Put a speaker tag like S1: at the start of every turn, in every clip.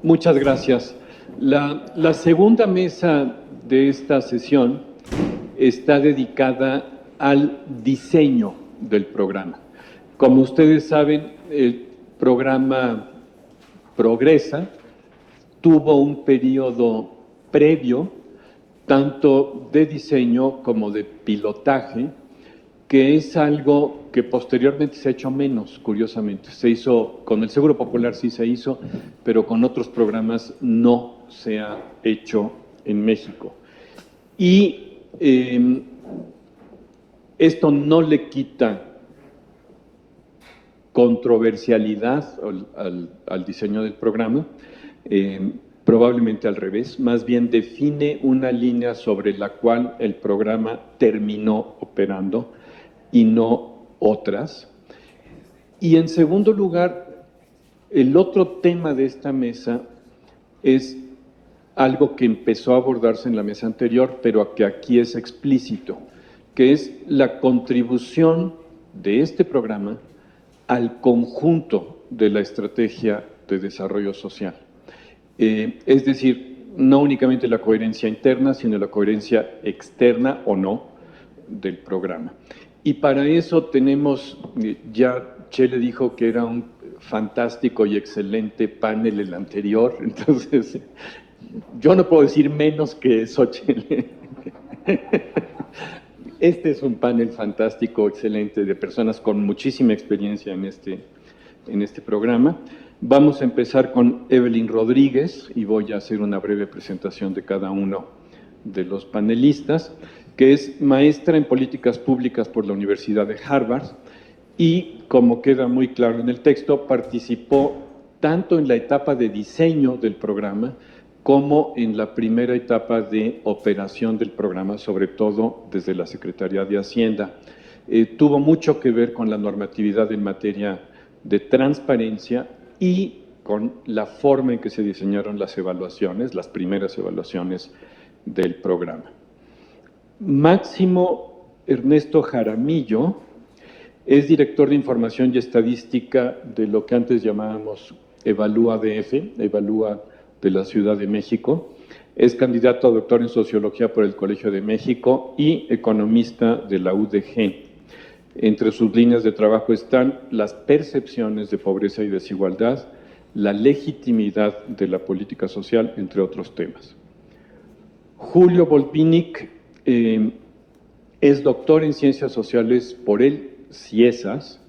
S1: Muchas gracias. La segunda mesa de esta sesión está dedicada al diseño del programa. Como ustedes saben, el programa Progresa tuvo un periodo previo, tanto de diseño como de pilotaje, que es algo que posteriormente se ha hecho menos, curiosamente. Se hizo, con el Seguro Popular sí se hizo, pero con otros programas no se ha hecho en México. Y esto no le quita controversialidad al diseño del programa, probablemente al revés, más bien define una línea sobre la cual el programa terminó operando y no otras. Y en segundo lugar, el otro tema de esta mesa es algo que empezó a abordarse en la mesa anterior, pero que aquí es explícito, que es la contribución de este programa al conjunto de la estrategia de desarrollo social. Es decir, no únicamente la coherencia interna, sino la coherencia externa o no del programa. Y para eso tenemos, ya Chele dijo que era un fantástico y excelente panel el anterior, entonces yo no puedo decir menos que eso, Chele. Este es un panel fantástico, excelente, de personas con muchísima experiencia en este programa. Vamos a empezar con Evelyn Rodríguez y voy a hacer una breve presentación de cada uno de los panelistas, que es maestra en políticas públicas por la Universidad de Harvard y, como queda muy claro en el texto, participó tanto en la etapa de diseño del programa como en la primera etapa de operación del programa, sobre todo desde la Secretaría de Hacienda. Tuvo mucho que ver con la normatividad en materia de transparencia y con la forma en que se diseñaron las evaluaciones, las primeras evaluaciones del programa. Máximo Ernesto Jaramillo es director de Información y Estadística de lo que antes llamábamos Evalúa DF, Evalúa de la Ciudad de México. Es candidato a doctor en Sociología por el Colegio de México y economista de la UDG. Entre sus líneas de trabajo están las percepciones de pobreza y desigualdad, la legitimidad de la política social, entre otros temas. Julio Volpinic es doctor en Ciencias Sociales por el CIESAS,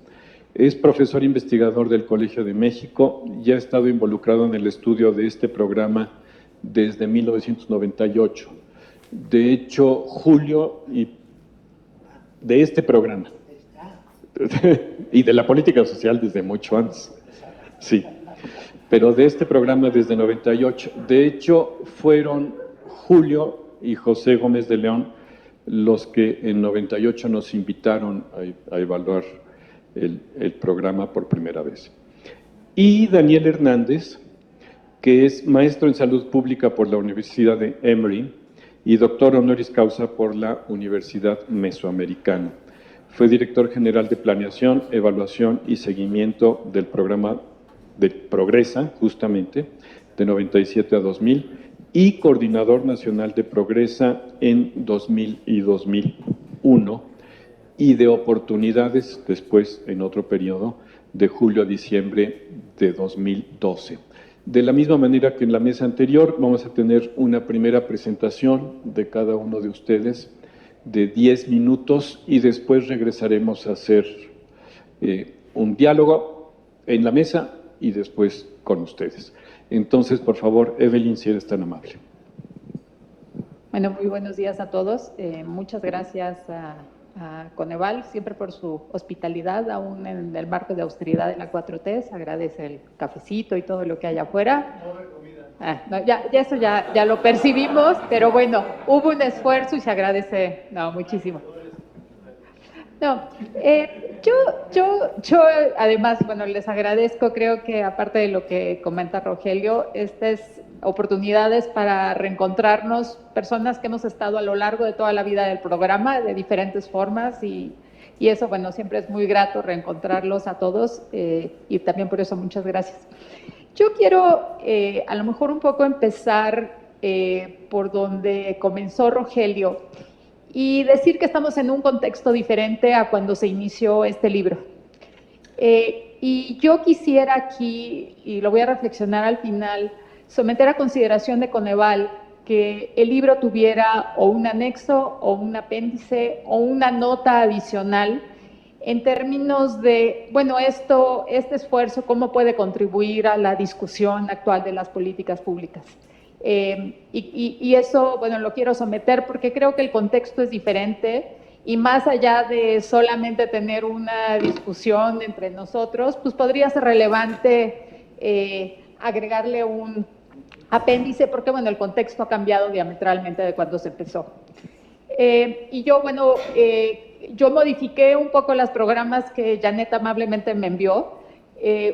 S1: es profesor investigador del Colegio de México y ha estado involucrado en el estudio de este programa desde 1998. De hecho, Julio, y de este programa, y de la política social desde mucho antes, sí, pero de este programa desde 98. De hecho, fueron Julio y José Gómez de León los que en 98 nos invitaron a evaluar el programa por primera vez. Y Daniel Hernández, que es maestro en salud pública por la Universidad de Emory y doctor honoris causa por la Universidad Mesoamericana. Fue director general de Planeación, Evaluación y Seguimiento del programa de Progresa, justamente, de 97 a 2000, y coordinador nacional de Progresa en 2000 y 2001, y de Oportunidades después, en otro periodo, de julio a diciembre de 2012. De la misma manera que en la mesa anterior, vamos a tener una primera presentación de cada uno de ustedes de 10 minutos y después regresaremos a hacer un diálogo en la mesa y después con ustedes. Entonces, por favor, Evelyn, si eres tan amable.
S2: Bueno, muy buenos días a todos. Muchas gracias a Coneval, siempre por su hospitalidad, aún en el marco de austeridad de la 4T. Se agradece el cafecito y todo lo que hay afuera. No, eso ya lo percibimos, pero bueno, hubo un esfuerzo y se agradece muchísimo. Yo además, bueno, les agradezco, creo que aparte de lo que comenta Rogelio, estas oportunidades para reencontrarnos, personas que hemos estado a lo largo de toda la vida del programa, de diferentes formas, y eso, bueno, siempre es muy grato reencontrarlos a todos, y también por eso muchas gracias. Yo quiero a lo mejor un poco empezar por donde comenzó Rogelio y decir que estamos en un contexto diferente a cuando se inició este libro. Y yo quisiera aquí, y lo voy a reflexionar al final, someter a consideración de Coneval que el libro tuviera o un anexo o un apéndice o una nota adicional en términos de, bueno, este esfuerzo, cómo puede contribuir a la discusión actual de las políticas públicas. Y eso, bueno, lo quiero someter porque creo que el contexto es diferente y más allá de solamente tener una discusión entre nosotros, pues podría ser relevante agregarle un apéndice porque, bueno, el contexto ha cambiado diametralmente de cuando se empezó. Y yo, bueno, yo modifiqué un poco los programas que Janet amablemente me envió,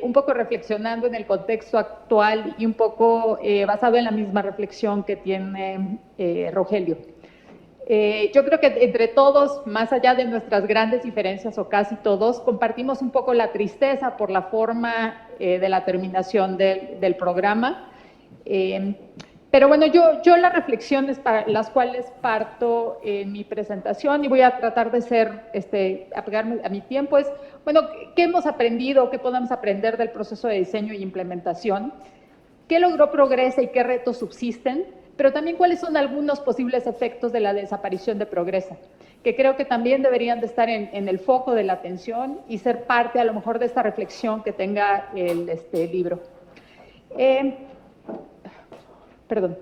S2: un poco reflexionando en el contexto actual y un poco basado en la misma reflexión que tiene Rogelio. Yo creo que entre todos, más allá de nuestras grandes diferencias o casi todos, compartimos un poco la tristeza por la forma de la terminación del programa. Pero bueno, yo las reflexiones para las cuales parto en mi presentación y voy a tratar de ser, apegarme a mi tiempo es, bueno, ¿qué hemos aprendido? ¿Qué podemos aprender del proceso de diseño y implementación? ¿Qué logró Progresa y qué retos subsisten? Pero también cuáles son algunos posibles efectos de la desaparición de Progresa, que creo que también deberían de estar en el foco de la atención y ser parte a lo mejor de esta reflexión que tenga el libro. Perdón.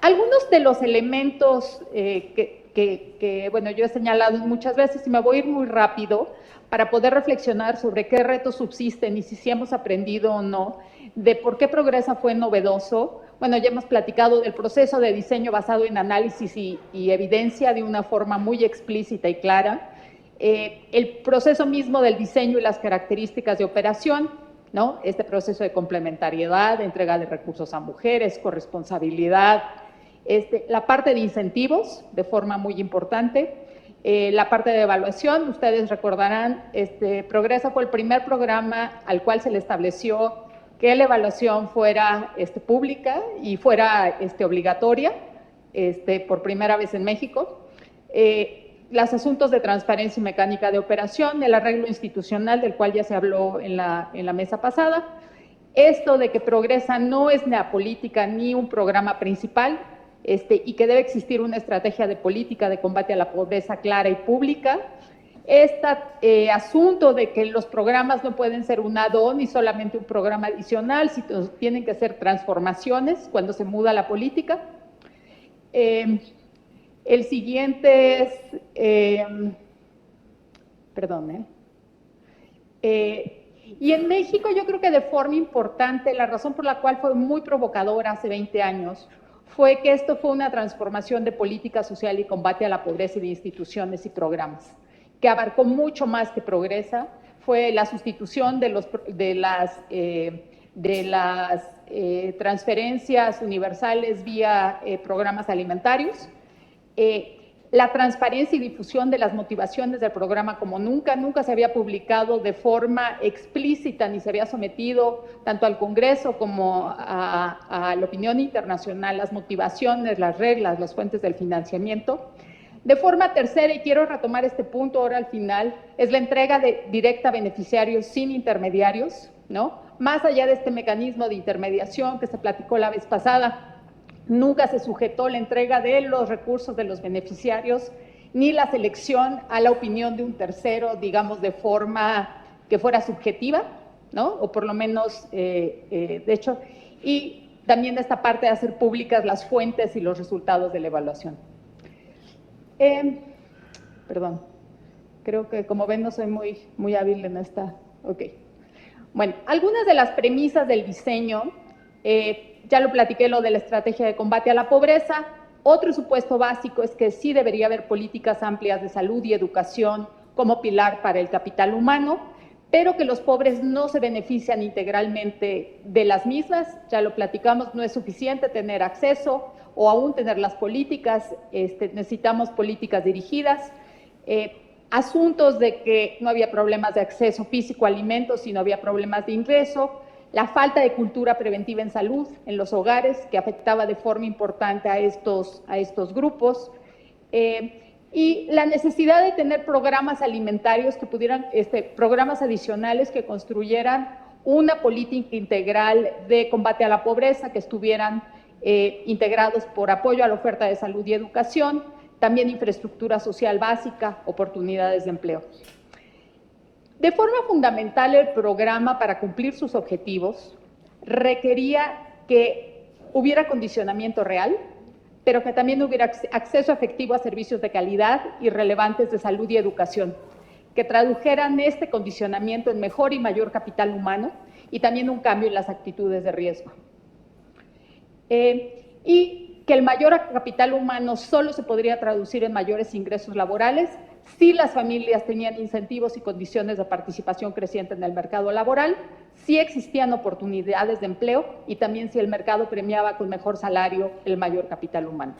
S2: Algunos de los elementos que, bueno, yo he señalado muchas veces y me voy a ir muy rápido para poder reflexionar sobre qué retos subsisten y si hemos aprendido o no, de por qué Progresa fue novedoso. Bueno, ya hemos platicado del proceso de diseño basado en análisis y evidencia de una forma muy explícita y clara. El proceso mismo del diseño y las características de operación, ¿no? Este proceso de complementariedad, de entrega de recursos a mujeres, corresponsabilidad, la parte de incentivos, de forma muy importante, la parte de evaluación. Ustedes recordarán, Progresa fue el primer programa al cual se le estableció que la evaluación fuera pública y fuera obligatoria, por primera vez en México. Los asuntos de transparencia y mecánica de operación, el arreglo institucional del cual ya se habló en la mesa pasada. Esto de que Progresa no es una política ni un programa principal, y que debe existir una estrategia de política de combate a la pobreza clara y pública. Este asunto de que los programas no pueden ser un add-on ni solamente un programa adicional, sino tienen que ser transformaciones cuando se muda la política. El siguiente es, y en México yo creo que de forma importante, la razón por la cual fue muy provocadora hace 20 años, fue que esto fue una transformación de política social y combate a la pobreza y de instituciones y programas, que abarcó mucho más que Progresa. Fue la sustitución de las transferencias universales vía programas alimentarios, la transparencia y difusión de las motivaciones del programa como nunca se había publicado de forma explícita ni se había sometido tanto al Congreso como a la opinión internacional, las motivaciones, las reglas, las fuentes del financiamiento. De forma tercera, y quiero retomar este punto ahora al final, es la entrega directa a beneficiarios sin intermediarios, ¿no? Más allá de este mecanismo de intermediación que se platicó la vez pasada, nunca se sujetó la entrega de los recursos de los beneficiarios ni la selección a la opinión de un tercero, digamos, de forma que fuera subjetiva, ¿no? O por lo menos, de hecho, y también esta parte de hacer públicas las fuentes y los resultados de la evaluación. Perdón, creo que como ven no soy muy hábil en esta. Ok. Bueno, algunas de las premisas del diseño, ya lo platiqué, lo de la estrategia de combate a la pobreza. Otro supuesto básico es que sí debería haber políticas amplias de salud y educación como pilar para el capital humano, pero que los pobres no se benefician integralmente de las mismas. Ya lo platicamos, no es suficiente tener acceso o aún tener las políticas, necesitamos políticas dirigidas. asuntos de que no había problemas de acceso físico a alimentos, sino había problemas de ingreso, la falta de cultura preventiva en salud en los hogares, que afectaba de forma importante a estos grupos, y la necesidad de tener programas alimentarios que pudieran, programas adicionales que construyeran una política integral de combate a la pobreza, que estuvieran integrados por apoyo a la oferta de salud y educación, también infraestructura social básica, oportunidades de empleo. De forma fundamental, el programa, para cumplir sus objetivos, requería que hubiera condicionamiento real, pero que también hubiera acceso efectivo a servicios de calidad y relevantes de salud y educación, que tradujeran este condicionamiento en mejor y mayor capital humano y también un cambio en las actitudes de riesgo. Y que el mayor capital humano solo se podría traducir en mayores ingresos laborales si las familias tenían incentivos y condiciones de participación creciente en el mercado laboral, si existían oportunidades de empleo y también si el mercado premiaba con mejor salario el mayor capital humano.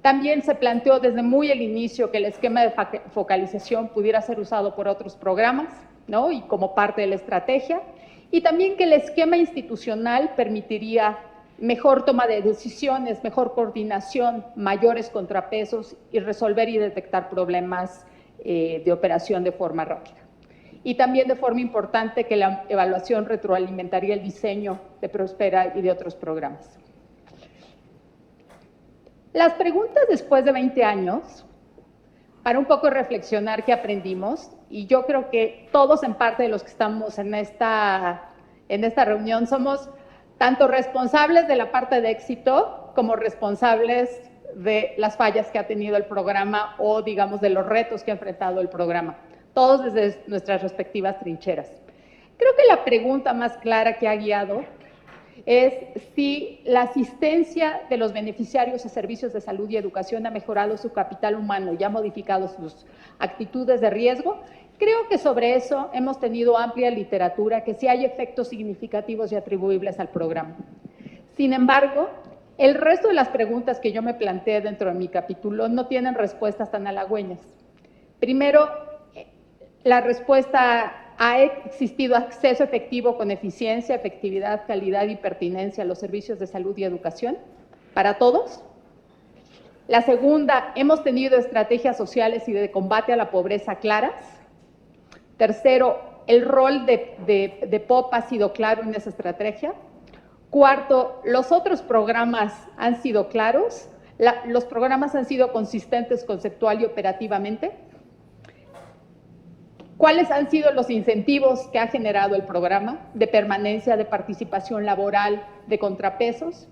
S2: También se planteó desde muy el inicio que el esquema de focalización pudiera ser usado por otros programas, ¿no? Y como parte de la estrategia, y también que el esquema institucional permitiría mejor toma de decisiones, mejor coordinación, mayores contrapesos y resolver y detectar problemas de operación de forma rápida. Y también de forma importante que la evaluación retroalimentaría el diseño de Prospera y de otros programas. Las preguntas después de 20 años, para un poco reflexionar qué aprendimos, y yo creo que todos en parte de los que estamos en esta reunión somos tanto responsables de la parte de éxito como responsables de las fallas que ha tenido el programa o, digamos, de los retos que ha enfrentado el programa, todos desde nuestras respectivas trincheras. Creo que la pregunta más clara que ha guiado es si la asistencia de los beneficiarios a servicios de salud y educación ha mejorado su capital humano y ha modificado sus actitudes de riesgo. Creo que sobre eso hemos tenido amplia literatura, que sí hay efectos significativos y atribuibles al programa. Sin embargo, el resto de las preguntas que yo me planteé dentro de mi capítulo no tienen respuestas tan halagüeñas. Primero, la respuesta: ¿ha existido acceso efectivo con eficiencia, efectividad, calidad y pertinencia a los servicios de salud y educación para todos? La segunda, ¿hemos tenido estrategias sociales y de combate a la pobreza claras? Tercero, ¿el rol de POP ha sido claro en esa estrategia? Cuarto, ¿los otros programas han sido claros? ¿Los programas han sido consistentes conceptual y operativamente? ¿Cuáles han sido los incentivos que ha generado el programa de permanencia, de participación laboral, de contrapesos?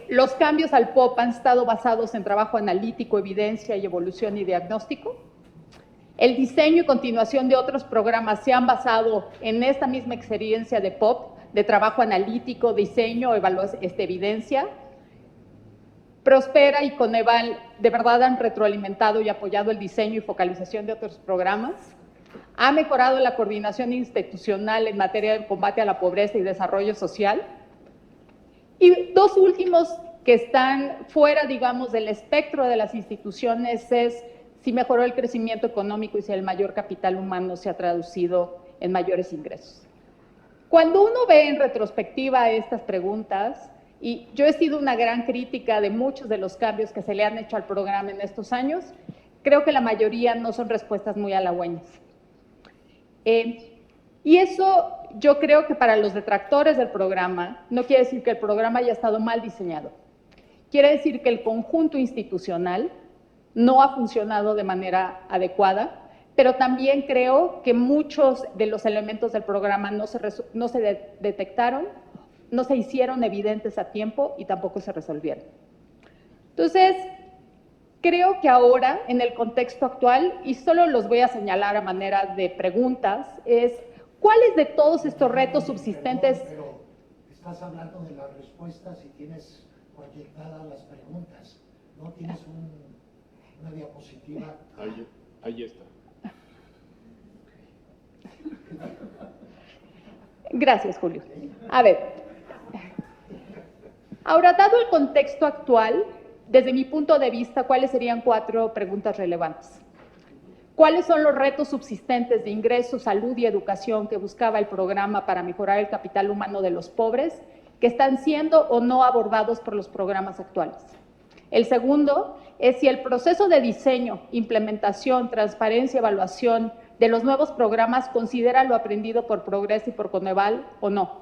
S2: ¿Los cambios al POP han estado basados en trabajo analítico, evidencia y evolución y diagnóstico? ¿El diseño y continuación de otros programas se han basado en esta misma experiencia de POP, de trabajo analítico, diseño, evidencia? Prospera y Coneval de verdad han retroalimentado y apoyado el diseño y focalización de otros programas. ¿Ha mejorado la coordinación institucional en materia de combate a la pobreza y desarrollo social? Y dos últimos que están fuera, digamos, del espectro de las instituciones es si mejoró el crecimiento económico y si el mayor capital humano se ha traducido en mayores ingresos. Cuando uno ve en retrospectiva estas preguntas, y yo he sido una gran crítica de muchos de los cambios que se le han hecho al programa en estos años, creo que la mayoría no son respuestas muy halagüeñas. Y eso yo creo que para los detractores del programa no quiere decir que el programa haya estado mal diseñado. Quiere decir que el conjunto institucional no ha funcionado de manera adecuada, pero también creo que muchos de los elementos del programa no se detectaron, no se hicieron evidentes a tiempo y tampoco se resolvieron. Entonces, creo que ahora, en el contexto actual, y solo los voy a señalar a manera de preguntas, es ¿cuáles de todos estos retos subsistentes?
S3: Pero estás hablando de las respuestas y tienes proyectadas las preguntas, no tienes una diapositiva.
S1: Ahí está.
S2: Gracias, Julio. A ver, ahora, dado el contexto actual, desde mi punto de vista, ¿cuáles serían 4 preguntas relevantes? ¿Cuáles son los retos subsistentes de ingreso, salud y educación que buscaba el programa para mejorar el capital humano de los pobres, que están siendo o no abordados por los programas actuales? El segundo es si el proceso de diseño, implementación, transparencia, evaluación de los nuevos programas considera lo aprendido por Progreso y por Coneval o no.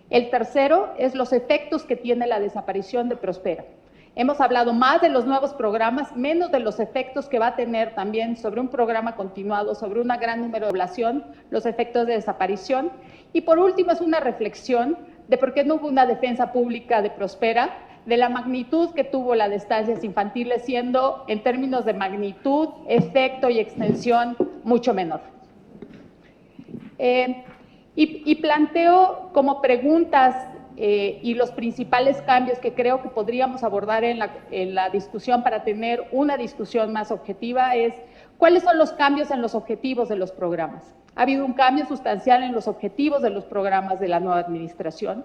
S2: El tercero es los efectos que tiene la desaparición de Prospera. Hemos hablado más de los nuevos programas, menos de los efectos que va a tener también sobre un programa continuado, sobre un gran número de población, los efectos de desaparición. Y por último es una reflexión de por qué no hubo una defensa pública de Prospera, de la magnitud que tuvo la de estancias infantiles, siendo en términos de magnitud, efecto y extensión mucho menor. Y planteo como preguntas y los principales cambios que creo que podríamos abordar en la discusión para tener una discusión más objetiva es cuáles son los cambios en los objetivos de los programas. Ha habido un cambio sustancial en los objetivos de los programas de la nueva administración,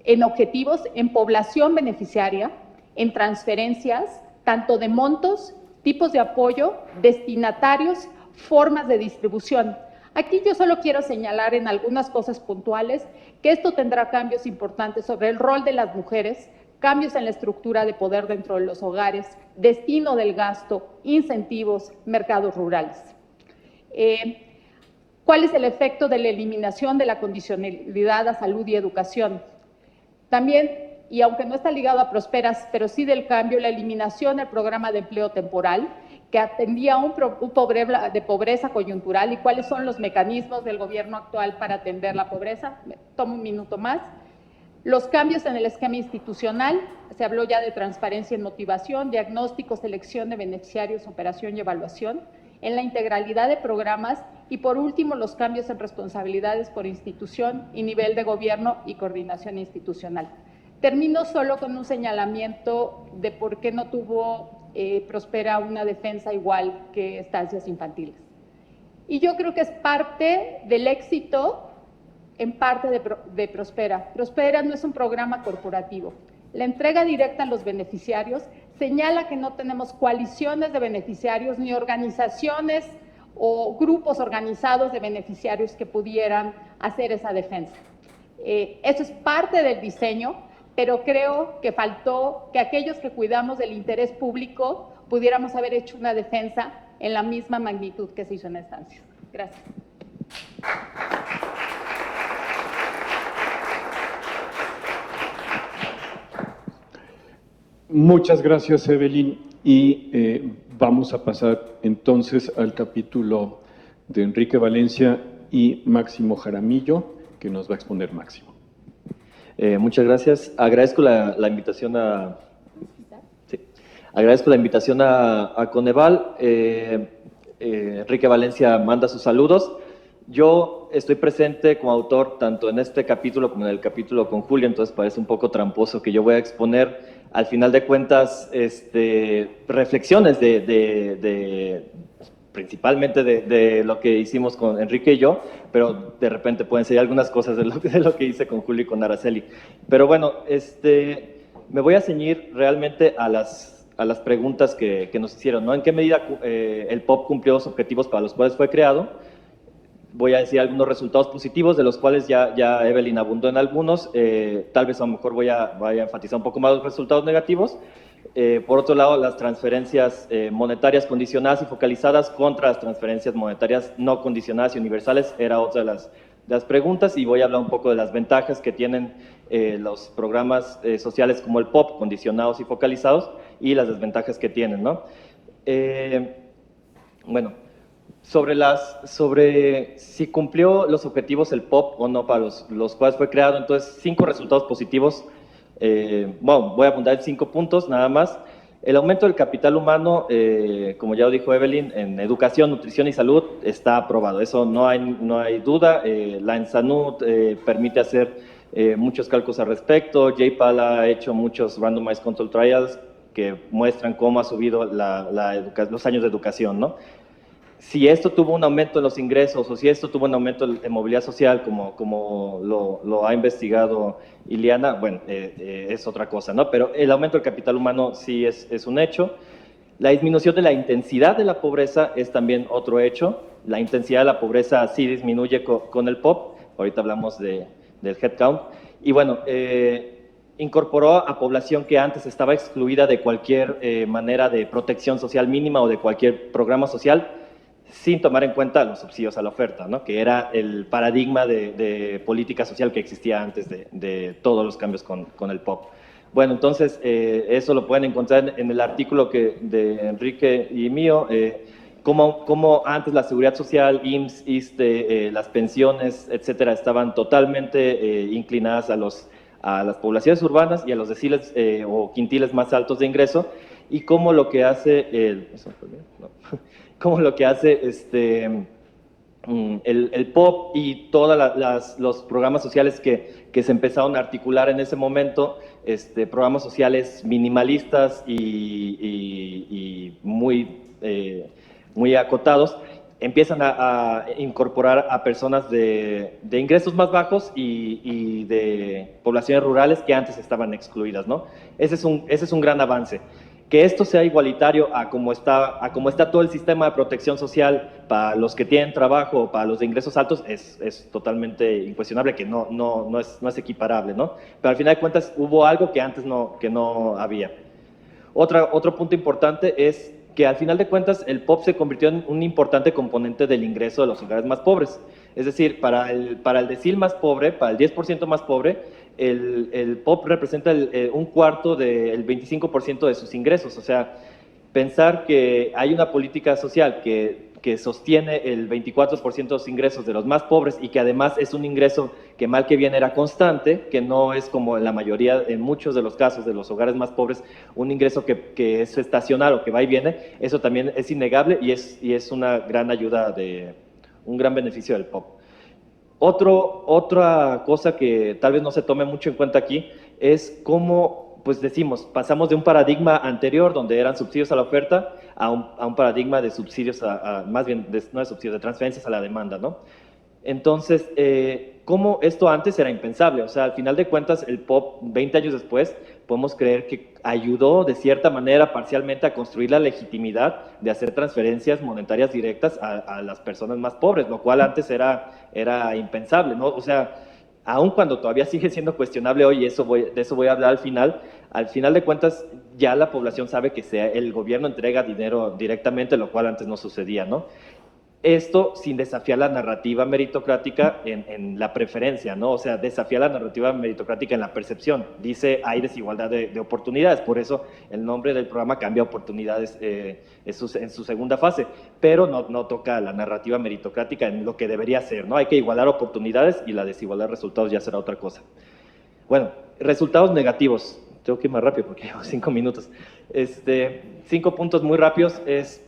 S2: en objetivos, en población beneficiaria, en transferencias, tanto de montos, tipos de apoyo, destinatarios, formas de distribución. Aquí yo solo quiero señalar en algunas cosas puntuales que esto tendrá cambios importantes sobre el rol de las mujeres, cambios en la estructura de poder dentro de los hogares, destino del gasto, incentivos, mercados rurales. ¿Cuál es el efecto de la eliminación de la condicionalidad a salud y educación? También, y aunque no está ligado a Prosperas, pero sí del cambio, la eliminación del programa de empleo temporal, que atendía un problema de pobreza coyuntural, y cuáles son los mecanismos del gobierno actual para atender la pobreza. Tomo un minuto más. Los cambios en el esquema institucional, se habló ya de transparencia en motivación, diagnóstico, selección de beneficiarios, operación y evaluación, en la integralidad de programas, y por último los cambios en responsabilidades por institución y nivel de gobierno y coordinación institucional. Termino solo con un señalamiento de por qué no tuvo Prospera una defensa igual que estancias infantiles. Y yo creo que es parte del éxito, en parte de Prospera. Prospera no es un programa corporativo. La entrega directa a los beneficiarios señala que no tenemos coaliciones de beneficiarios ni organizaciones o grupos organizados de beneficiarios que pudieran hacer esa defensa. Eso es parte del diseño, pero creo que faltó que aquellos que cuidamos del interés público pudiéramos haber hecho una defensa en la misma magnitud que se hizo en estancias. Gracias.
S1: Muchas gracias, Evelyn. Y vamos a pasar entonces al capítulo de Enrique Valencia y Máximo Jaramillo, que nos va a exponer Máximo.
S4: Muchas gracias. Agradezco la invitación a... Sí. Agradezco la invitación a Coneval. Enrique Valencia manda sus saludos. Yo estoy presente como autor tanto en este capítulo como en el capítulo con Julia, entonces parece un poco tramposo que yo voy a exponer, al final de cuentas, reflexiones principalmente de lo que hicimos con Enrique y yo, pero de repente pueden ser algunas cosas de lo que hice con Julio y con Araceli. Pero bueno, me voy a ceñir realmente a las preguntas que nos hicieron, ¿no? ¿En qué medida el POP cumplió los objetivos para los cuales fue creado? Voy a decir algunos resultados positivos, de los cuales ya Evelyn abundó en algunos. Tal vez a lo mejor voy a enfatizar un poco más los resultados negativos. Por otro lado, las transferencias monetarias condicionadas y focalizadas contra las transferencias monetarias no condicionadas y universales era otra de las preguntas, y voy a hablar un poco de las ventajas que tienen los programas sociales como el POP, condicionados y focalizados, y las desventajas que tienen, ¿no? Bueno, sobre si cumplió los objetivos el POP o no para los cuales fue creado, entonces 5 resultados positivos. Bueno, voy a apuntar en 5 puntos nada más. El aumento del capital humano, como ya lo dijo Evelyn, en educación, nutrición y salud está aprobado. Eso no hay duda. La ENSANUD permite hacer muchos cálculos al respecto. JPAL ha hecho muchos randomized control trials que muestran cómo ha subido los años de educación, ¿no? si esto tuvo un aumento en los ingresos o si esto tuvo un aumento en movilidad social, como lo ha investigado Ileana, bueno, es otra cosa, ¿no? Pero el aumento del capital humano sí es un hecho. La disminución de la intensidad de la pobreza es también otro hecho. La intensidad de la pobreza sí disminuye con el POP. Ahorita hablamos del headcount. Y bueno, incorporó a población que antes estaba excluida de cualquier manera de protección social mínima o de cualquier programa social, sin tomar en cuenta los subsidios a la oferta, ¿no? Que era el paradigma de política social que existía antes de todos los cambios con el POP. Bueno, entonces, eso lo pueden encontrar en el artículo de Enrique y mío, cómo antes la seguridad social, IMSS, ISSSTE, las pensiones, etcétera, estaban totalmente inclinadas a las poblaciones urbanas y a los deciles o quintiles más altos de ingreso, y cómo lo que hace cómo lo que hace el POP y todos los programas sociales que se empezaron a articular en ese momento, programas sociales minimalistas y muy acotados, empiezan a incorporar a personas de ingresos más bajos y de poblaciones rurales que antes estaban excluidas, ¿no? Ese es un gran avance. Que esto sea igualitario a cómo está todo el sistema de protección social para los que tienen trabajo o para los de ingresos altos es totalmente incuestionable, que no es equiparable, ¿no? Pero al final de cuentas hubo algo que antes no había. Otro punto importante es que al final de cuentas el POP se convirtió en un importante componente del ingreso de los hogares más pobres. Es decir, para el decil más pobre, para el 10% más pobre, el POP representa un cuarto del 25% de sus ingresos. O sea, pensar que hay una política social que sostiene el 24% de los ingresos de los más pobres y que además es un ingreso que mal que bien era constante, que no es como en la mayoría, en muchos de los casos de los hogares más pobres, un ingreso que es estacional o que va y viene, eso también es innegable y es una gran ayuda, un gran beneficio del POP. Otra cosa que tal vez no se tome mucho en cuenta aquí es cómo, pues decimos, pasamos de un paradigma anterior donde eran subsidios a la oferta a un paradigma de subsidios, más bien no de subsidios, de transferencias a la demanda, ¿no? Entonces, ¿cómo esto antes era impensable? O sea, al final de cuentas, el POP, 20 años después, podemos creer que ayudó de cierta manera parcialmente a construir la legitimidad de hacer transferencias monetarias directas a las personas más pobres, lo cual antes era impensable, ¿no? O sea, aun cuando todavía sigue siendo cuestionable hoy, de eso voy a hablar al final de cuentas ya la población sabe que el gobierno entrega dinero directamente, lo cual antes no sucedía, ¿no? Esto sin desafiar la narrativa meritocrática en la preferencia, ¿no? O sea, desafiar la narrativa meritocrática en la percepción. Dice, hay desigualdad de oportunidades, por eso el nombre del programa cambia oportunidades en su segunda fase, pero no toca la narrativa meritocrática en lo que debería ser, ¿no? Hay que igualar oportunidades y la desigualdad de resultados ya será otra cosa. Bueno, resultados negativos. Tengo que ir más rápido porque llevo 5 minutos. 5 puntos muy rápidos es...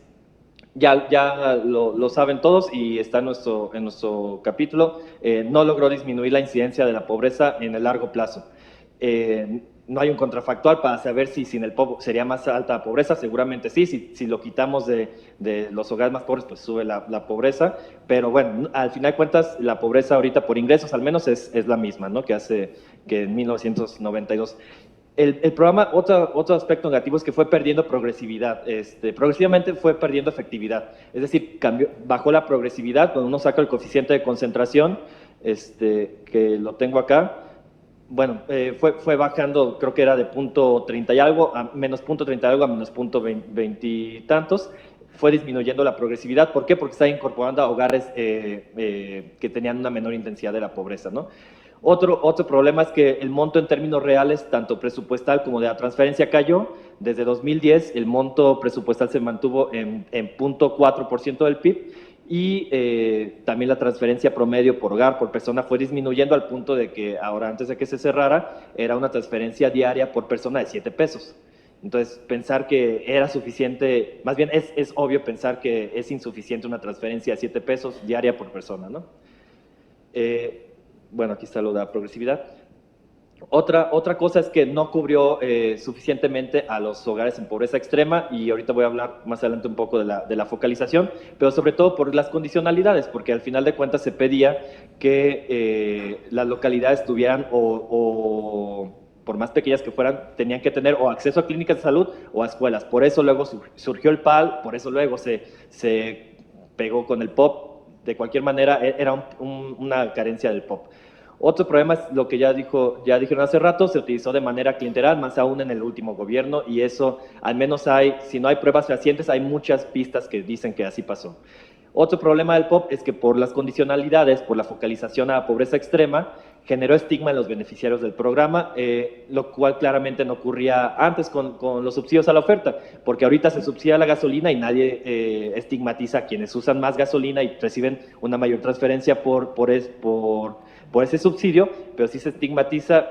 S4: Ya lo saben todos y está en nuestro capítulo, no logró disminuir la incidencia de la pobreza en el largo plazo. No hay un contrafactual para saber si sin el POP sería más alta la pobreza, seguramente sí, si lo quitamos de los hogares más pobres, pues sube la pobreza, pero bueno, al final de cuentas, la pobreza ahorita por ingresos al menos es la misma, ¿no? que en 1992. El programa, otro aspecto negativo es que fue perdiendo progresividad, progresivamente fue perdiendo efectividad, es decir, bajó la progresividad cuando uno saca el coeficiente de concentración, que lo tengo acá, bueno, fue bajando, creo que era de .30 y algo, a menos .30 y algo, a menos .20 y tantos, fue disminuyendo la progresividad. ¿Por qué? Porque está incorporando a hogares que tenían una menor intensidad de la pobreza, ¿no? Otro problema es que el monto en términos reales, tanto presupuestal como de la transferencia, cayó. Desde 2010 el monto presupuestal se mantuvo en 0.4% del PIB y también la transferencia promedio por hogar, por persona, fue disminuyendo al punto de que ahora, antes de que se cerrara, era una transferencia diaria por persona de 7 pesos. Entonces, pensar que era suficiente, más bien es obvio pensar que es insuficiente una transferencia de 7 pesos diaria por persona, ¿no? Bueno, aquí está lo de la progresividad. Otra cosa es que no cubrió suficientemente a los hogares en pobreza extrema, y ahorita voy a hablar más adelante un poco de la focalización, pero sobre todo por las condicionalidades, porque al final de cuentas se pedía que las localidades tuvieran o por más pequeñas que fueran, tenían que tener o acceso a clínicas de salud o a escuelas. Por eso luego surgió el PAL, por eso luego se pegó con el POP. De cualquier manera, era una carencia del POP. Otro problema es lo que ya dijeron hace rato, se utilizó de manera clientelar, más aún en el último gobierno, y eso, al menos si no hay pruebas fehacientes, hay muchas pistas que dicen que así pasó. Otro problema del POP es que por las condicionalidades, por la focalización a la pobreza extrema, generó estigma en los beneficiarios del programa, lo cual claramente no ocurría antes con los subsidios a la oferta, porque ahorita se subsidia la gasolina y nadie estigmatiza a quienes usan más gasolina y reciben una mayor transferencia por ese subsidio, pero sí se estigmatiza,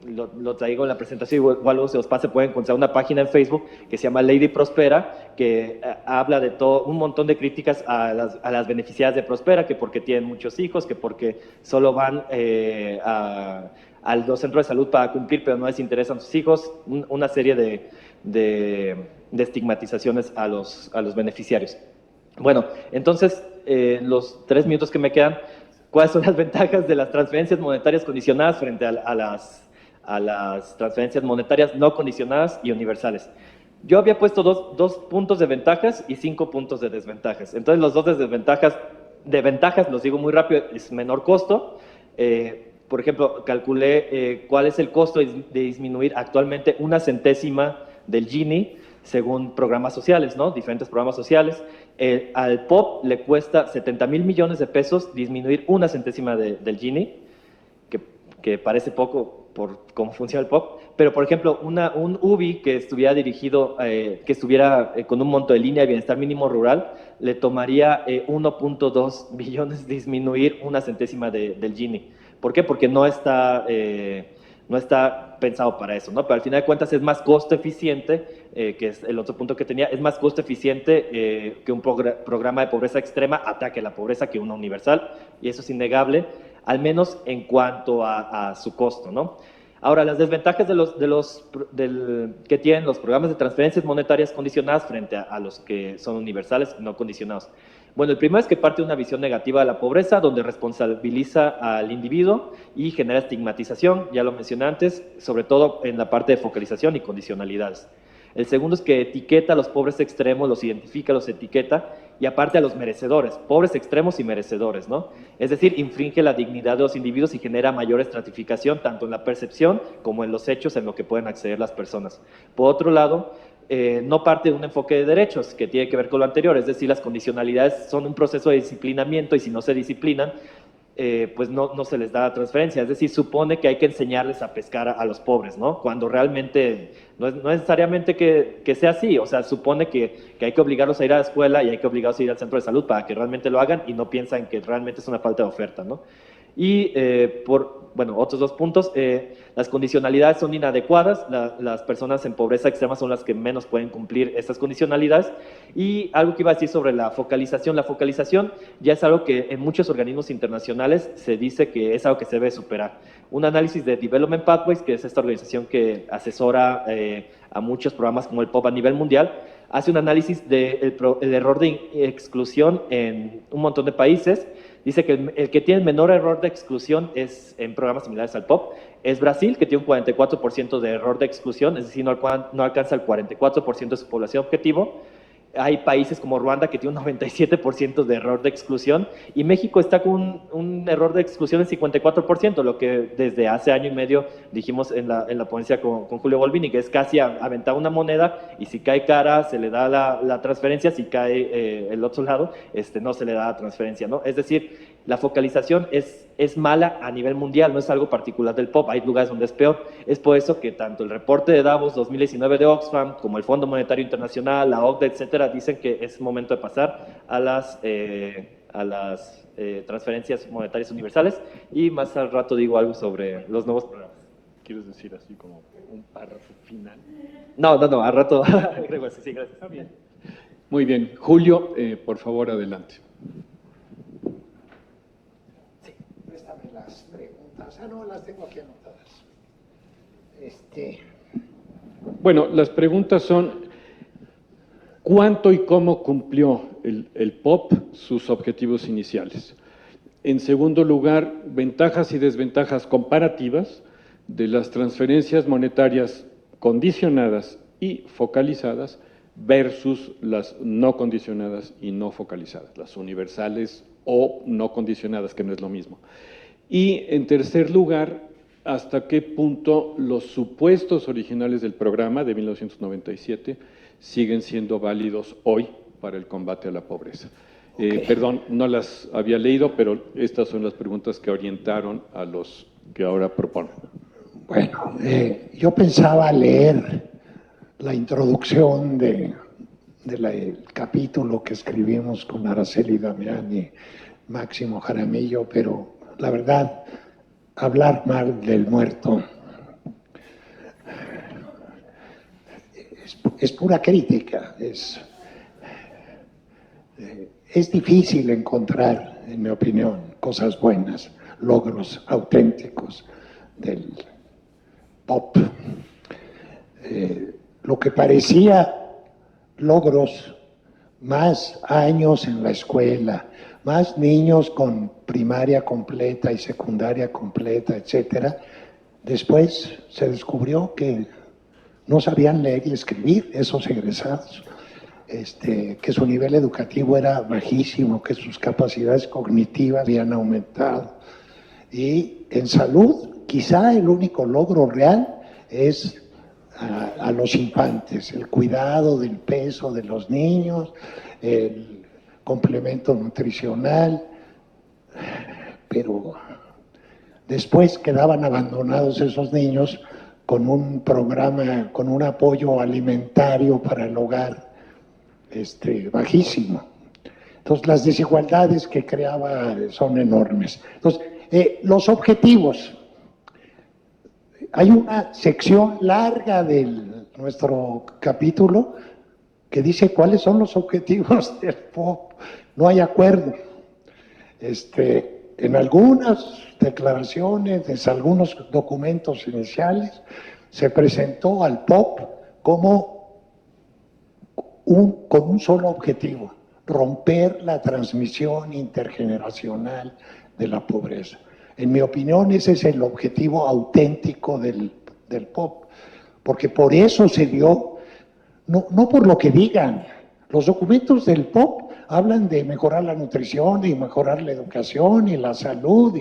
S4: lo traigo en la presentación, igual luego se los pase, pueden encontrar una página en Facebook que se llama Lady Prospera, que habla de un montón de críticas a las beneficiarias de Prospera, que porque tienen muchos hijos, que porque solo van a los centros de salud para cumplir, pero no les interesan sus hijos, una serie de estigmatizaciones a los beneficiarios. Bueno, entonces, los 3 minutos que me quedan, ¿cuáles son las ventajas de las transferencias monetarias condicionadas frente a las transferencias monetarias no condicionadas y universales? Yo había puesto dos puntos de ventajas y 5 puntos de desventajas. Entonces, los 2 de ventajas, los digo muy rápido, es menor costo. Por ejemplo, calculé cuál es el costo de disminuir actualmente 1 centésima del Gini según programas sociales, ¿no? Diferentes programas sociales. Al POP le cuesta 70,000 millones de pesos disminuir 1 centésima del Gini, que parece poco por cómo funciona el POP, pero por ejemplo, un UBI que estuviera dirigido, que estuviera con un monto de línea de bienestar mínimo rural, le tomaría 1.2 billones disminuir 1 centésima del Gini. ¿Por qué? Porque no está pensado para eso, ¿no? Pero al final de cuentas es más costo eficiente, que es el otro punto que tenía, es más costo eficiente que un programa de pobreza extrema ataque a la pobreza que uno universal, y eso es innegable, al menos en cuanto a su costo, ¿no? Ahora, las desventajas que tienen los programas de transferencias monetarias condicionadas frente a los que son universales y no condicionados. Bueno, el primero es que parte de una visión negativa de la pobreza, donde responsabiliza al individuo y genera estigmatización, ya lo mencioné antes, sobre todo en la parte de focalización y condicionalidades. El segundo es que etiqueta a los pobres extremos, los identifica, los etiqueta, y aparte a los merecedores, pobres extremos y merecedores, ¿no? Es decir, infringe la dignidad de los individuos y genera mayor estratificación, tanto en la percepción como en los hechos en lo que pueden acceder las personas. Por otro lado, no parte de un enfoque de derechos que tiene que ver con lo anterior, es decir, las condicionalidades son un proceso de disciplinamiento y si no se disciplinan, pues no se les da transferencia, es decir, supone que hay que enseñarles a pescar a los pobres, ¿no? Cuando realmente no es necesariamente que sea así, o sea, supone que hay que obligarlos a ir a la escuela y hay que obligarlos a ir al centro de salud para que realmente lo hagan y no piensan que realmente es una falta de oferta, ¿no? Y otros 2 puntos, las condicionalidades son inadecuadas, las personas en pobreza extrema son las que menos pueden cumplir estas condicionalidades. Y algo que iba a decir sobre la focalización ya es algo que en muchos organismos internacionales se dice que es algo que se debe superar. Un análisis de Development Pathways, que es esta organización que asesora a muchos programas como el POP a nivel mundial, hace un análisis del error de exclusión en un montón de países. Dice que el que tiene menor error de exclusión es en programas similares al POP, es Brasil, que tiene un 44% de error de exclusión, es decir, no alcanza el 44% de su población objetivo. Hay países como Ruanda que tiene un 97% de error de exclusión y México está con un error de exclusión del 54%, lo que desde hace año y medio dijimos en la ponencia con Julio Bolvini, que es casi aventar una moneda y si cae cara se le da la transferencia, si cae el otro lado no se le da la transferencia, ¿no? Es decir, la focalización es mala a nivel mundial, no es algo particular del POP, hay lugares donde es peor. Es por eso que tanto el reporte de Davos 2019 de Oxfam, como el Fondo Monetario Internacional, la OCDE, etcétera, dicen que es momento de pasar a las transferencias monetarias universales. Y más al rato digo algo sobre los nuevos programas.
S1: ¿Quieres decir así como un párrafo final?
S4: No, al rato agrego así, sí, gracias.
S1: Está bien. Muy bien. Julio, por favor, adelante.
S3: Préstame las preguntas. No, las tengo aquí anotadas.
S1: Bueno, las preguntas son, ¿cuánto y cómo cumplió el POP sus objetivos iniciales? En segundo lugar, ventajas y desventajas comparativas de las transferencias monetarias condicionadas y focalizadas versus las no condicionadas y no focalizadas, las universales o no condicionadas, que no es lo mismo. Y en tercer lugar, hasta qué punto los supuestos originales del programa de 1997 siguen siendo válidos hoy para el combate a la pobreza. Perdón, no las había leído, pero estas son las preguntas que orientaron a los que ahora proponen.
S3: Bueno, yo pensaba leer la introducción del capítulo que escribimos con Araceli Damián y Máximo Jaramillo, pero la verdad, hablar mal del muerto es pura crítica. Es difícil encontrar, en mi opinión, cosas buenas, logros auténticos del POP. Lo que parecía logros, más años en la escuela, más niños con primaria completa y secundaria completa, etcétera. Después se descubrió que no sabían leer y escribir esos egresados, que su nivel educativo era bajísimo, que sus capacidades cognitivas habían aumentado. Y en salud, quizá el único logro real es a los infantes, el cuidado del peso de los niños, el complemento nutricional, pero después quedaban abandonados esos niños con un programa, con un apoyo alimentario para el hogar bajísimo. Entonces las desigualdades que creaba son enormes. Entonces, los objetivos. Hay una sección larga de nuestro capítulo que dice cuáles son los objetivos del POP. No hay acuerdo. En algunas declaraciones, en algunos documentos iniciales, se presentó al POP como con un solo objetivo: romper la transmisión intergeneracional de la pobreza. En mi opinión, ese es el objetivo auténtico del POP, porque por eso se dio, no por lo que digan. Los documentos del POP hablan de mejorar la nutrición y mejorar la educación y la salud,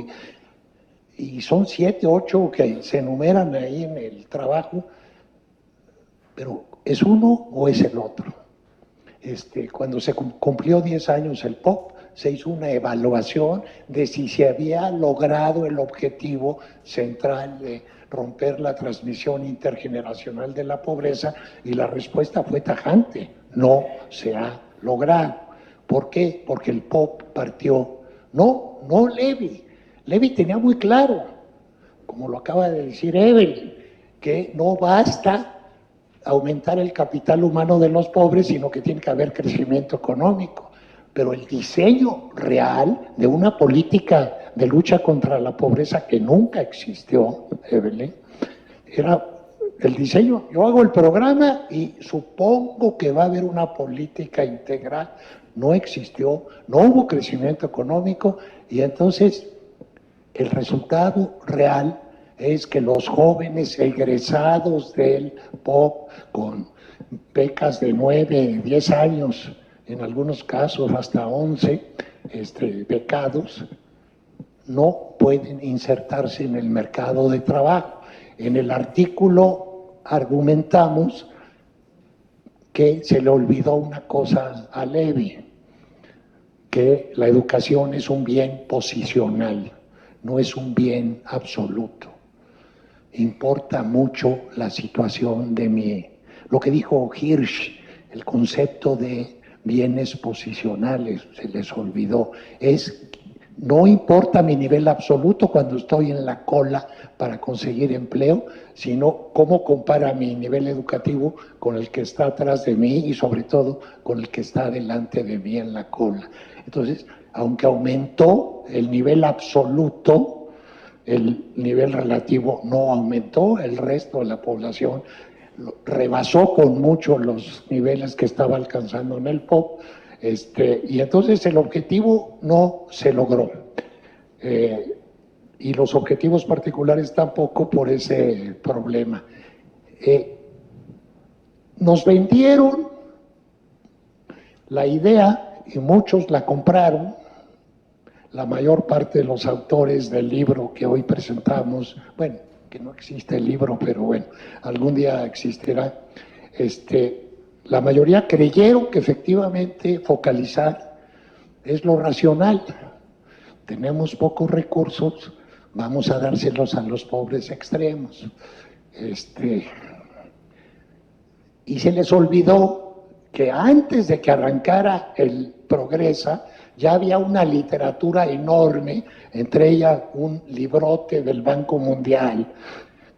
S3: y son 7, 8 que se enumeran ahí en el trabajo, pero ¿es uno o es el otro? Cuando se cumplió 10 años el POP, se hizo una evaluación de si se había logrado el objetivo central de romper la transmisión intergeneracional de la pobreza, y la respuesta fue tajante: no se ha logrado. ¿Por qué? Porque el POP partió, no Levy. Levy tenía muy claro, como lo acaba de decir Evelyn, que no basta aumentar el capital humano de los pobres, sino que tiene que haber crecimiento económico. Pero el diseño real de una política de lucha contra la pobreza que nunca existió, Evelyn, era el diseño. Yo hago el programa y supongo que va a haber una política integral. No existió, no hubo crecimiento económico, y entonces el resultado real es que los jóvenes egresados del POP, con becas de 9, 10 años, en algunos casos hasta 11 becados, no pueden insertarse en el mercado de trabajo. En el artículo argumentamos que se le olvidó una cosa a Levy, que la educación es un bien posicional, no es un bien absoluto. Importa mucho la situación lo que dijo Hirsch, el concepto de bienes posicionales, se les olvidó. No importa mi nivel absoluto cuando estoy en la cola para conseguir empleo, sino cómo compara mi nivel educativo con el que está atrás de mí y sobre todo con el que está delante de mí en la cola. Entonces, aunque aumentó el nivel absoluto, el nivel relativo no aumentó, el resto de la población rebasó con mucho los niveles que estaba alcanzando en el POP, y entonces el objetivo no se logró. Y los objetivos particulares tampoco por ese problema. Nos vendieron la idea y muchos la compraron. La mayor parte de los autores del libro que hoy presentamos, bueno, que no existe el libro, pero bueno, algún día existirá, la mayoría creyeron que efectivamente focalizar es lo racional. Tenemos pocos recursos, vamos a dárselos a los pobres extremos. Y se les olvidó que antes de que arrancara el Progresa, ya había una literatura enorme, entre ellas un librote del Banco Mundial,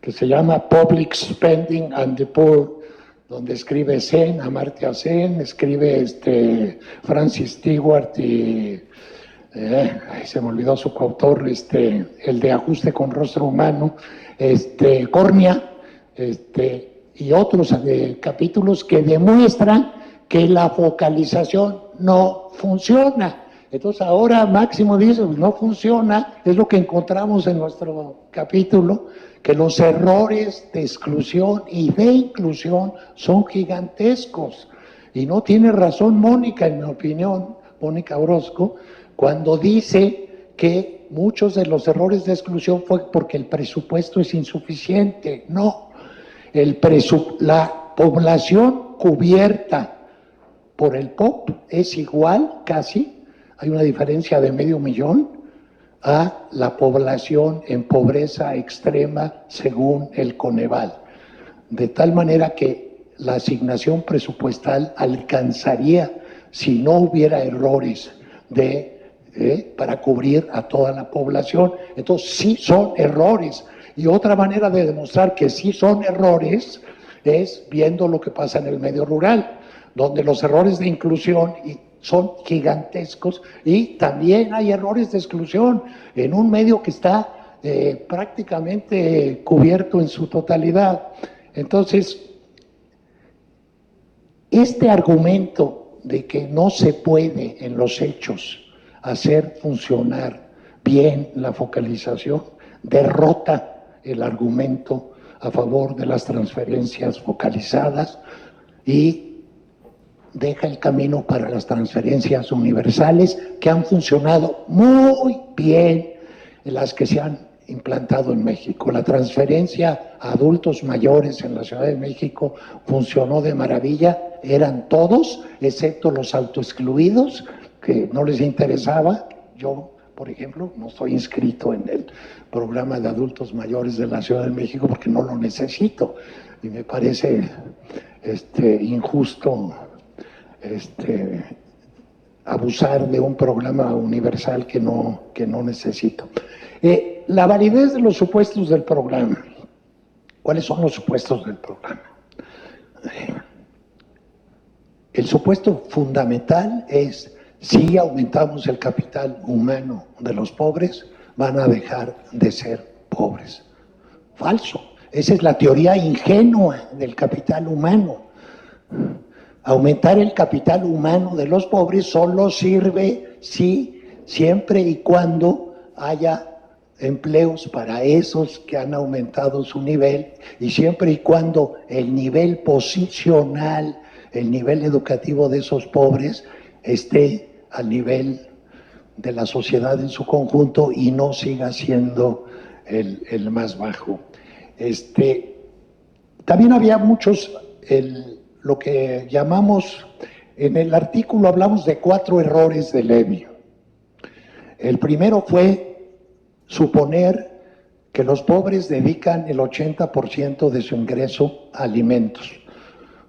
S3: que se llama Public Spending and the Poor, donde escribe Sen, Amartya Sen, escribe Francis Stewart y se me olvidó su coautor, el de Ajuste con Rostro Humano, Córnea, y otros capítulos que demuestran que la focalización no funciona. Entonces ahora Máximo dice, no funciona, es lo que encontramos en nuestro capítulo, que los errores de exclusión y de inclusión son gigantescos. Y no tiene razón Mónica, en mi opinión, Mónica Orozco, cuando dice que muchos de los errores de exclusión fue porque el presupuesto es insuficiente. No, la población cubierta por el POP es igual, casi, hay una diferencia de 500,000, a la población en pobreza extrema según el Coneval. De tal manera que la asignación presupuestal alcanzaría, si no hubiera errores para cubrir a toda la población. Entonces sí son errores. Y otra manera de demostrar que sí son errores es viendo lo que pasa en el medio rural, donde los errores de inclusión son gigantescos y también hay errores de exclusión en un medio que está prácticamente cubierto en su totalidad. Entonces, este argumento de que no se puede en los hechos hacer funcionar bien la focalización derrota el argumento a favor de las transferencias focalizadas y deja el camino para las transferencias universales que han funcionado muy bien, las que se han implantado en México. La transferencia a adultos mayores en la Ciudad de México funcionó de maravilla, eran todos, excepto los autoexcluidos, que no les interesaba. Yo, por ejemplo, no estoy inscrito en el programa de adultos mayores de la Ciudad de México porque no lo necesito y me parece injusto abusar de un programa universal que no necesito. La validez de los supuestos del programa. ¿Cuáles son los supuestos del programa? El supuesto fundamental es: si aumentamos el capital humano de los pobres, van a dejar de ser pobres. Falso. Esa es la teoría ingenua del capital humano. Aumentar el capital humano de los pobres solo sirve siempre y cuando haya empleos para esos que han aumentado su nivel y siempre y cuando el nivel posicional, el nivel educativo de esos pobres esté al nivel de la sociedad en su conjunto y no siga siendo el más bajo. También había muchos, lo que llamamos, en el artículo hablamos de 4 errores de Levy. El primero fue suponer que los pobres dedican el 80% de su ingreso a alimentos.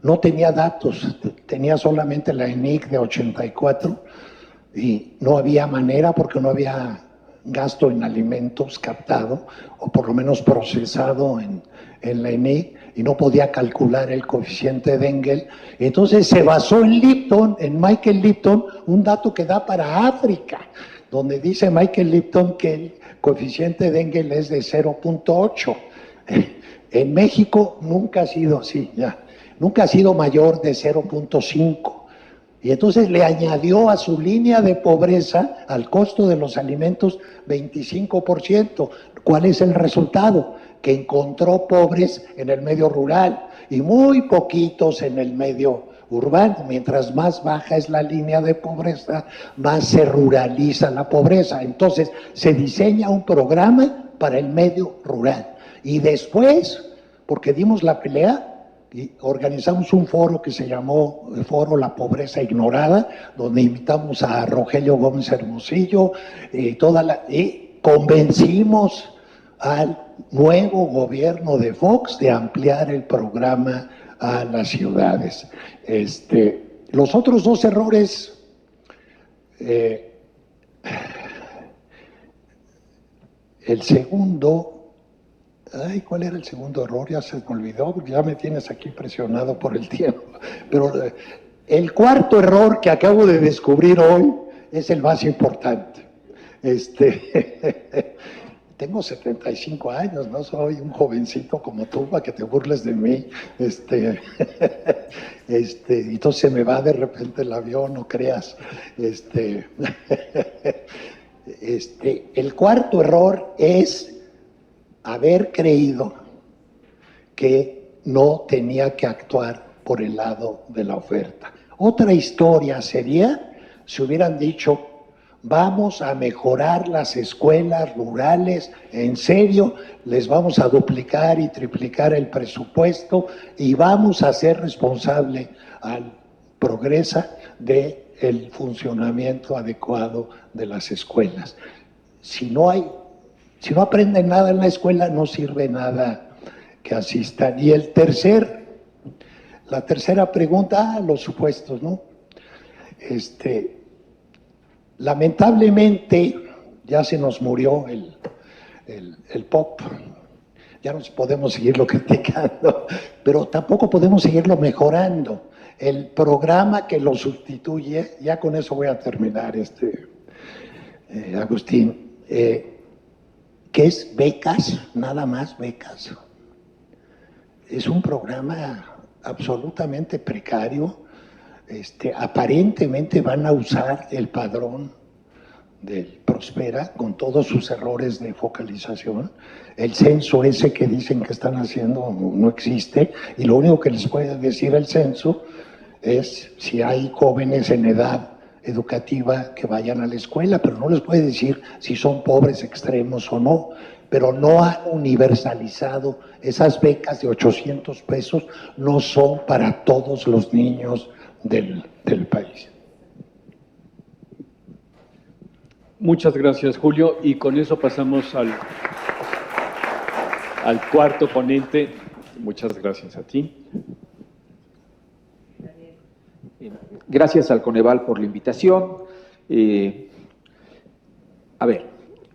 S3: No tenía datos, tenía solamente la ENIC de 84 y no había manera porque no había gasto en alimentos captado o por lo menos procesado en la ENIC y no podía calcular el coeficiente de Engel. Entonces se basó en Lipton, en Michael Lipton, un dato que da para África. donde dice Michael Lipton que el coeficiente de Engel es de 0.8. En México nunca ha sido así, nunca ha sido mayor de 0.5. Y entonces le añadió a su línea de pobreza, al costo de los alimentos, 25%. ¿Cuál es el resultado? Que encontró pobres en el medio rural y muy poquitos en el medio urbano. Mientras más baja es la línea de pobreza, más se ruraliza la pobreza. Entonces se diseña un programa para el medio rural. Y después, porque dimos la pelea, y organizamos un foro que se llamó el Foro La Pobreza Ignorada, donde invitamos a Rogelio Gómez Hermosillo y convencimos al nuevo gobierno de Fox de ampliar el programa a las ciudades. Los otros dos errores, el segundo, ¿cuál era el segundo error? Ya se me olvidó, porque ya me tienes aquí presionado por el tiempo. Pero el cuarto error que acabo de descubrir hoy es el más importante. Tengo 75 años, no soy un jovencito como tú para que te burles de mí. Entonces se me va de repente el avión, no creas. El cuarto error es haber creído que no tenía que actuar por el lado de la oferta. Otra historia sería si hubieran dicho: vamos a mejorar las escuelas rurales, en serio, les vamos a duplicar y triplicar el presupuesto y vamos a ser responsable al Progresa del funcionamiento adecuado de las escuelas. Si no aprenden nada en la escuela, no sirve nada que asistan. Y la tercera pregunta, los supuestos, ¿no? Lamentablemente ya se nos murió el POP, ya no podemos seguirlo criticando, pero tampoco podemos seguirlo mejorando. El programa que lo sustituye, ya con eso voy a terminar, Agustín, que es becas, nada más becas. Es un programa absolutamente precario. Aparentemente van a usar el padrón del Prospera con todos sus errores de focalización. El censo ese que dicen que están haciendo no existe, y lo único que les puede decir el censo es si hay jóvenes en edad educativa que vayan a la escuela, pero no les puede decir si son pobres extremos o no. Pero no han universalizado esas becas de 800 pesos, no son para todos los niños del país.
S1: Muchas gracias, Julio, y con eso pasamos al cuarto ponente. Muchas gracias a ti.
S5: Gracias al Coneval por la invitación.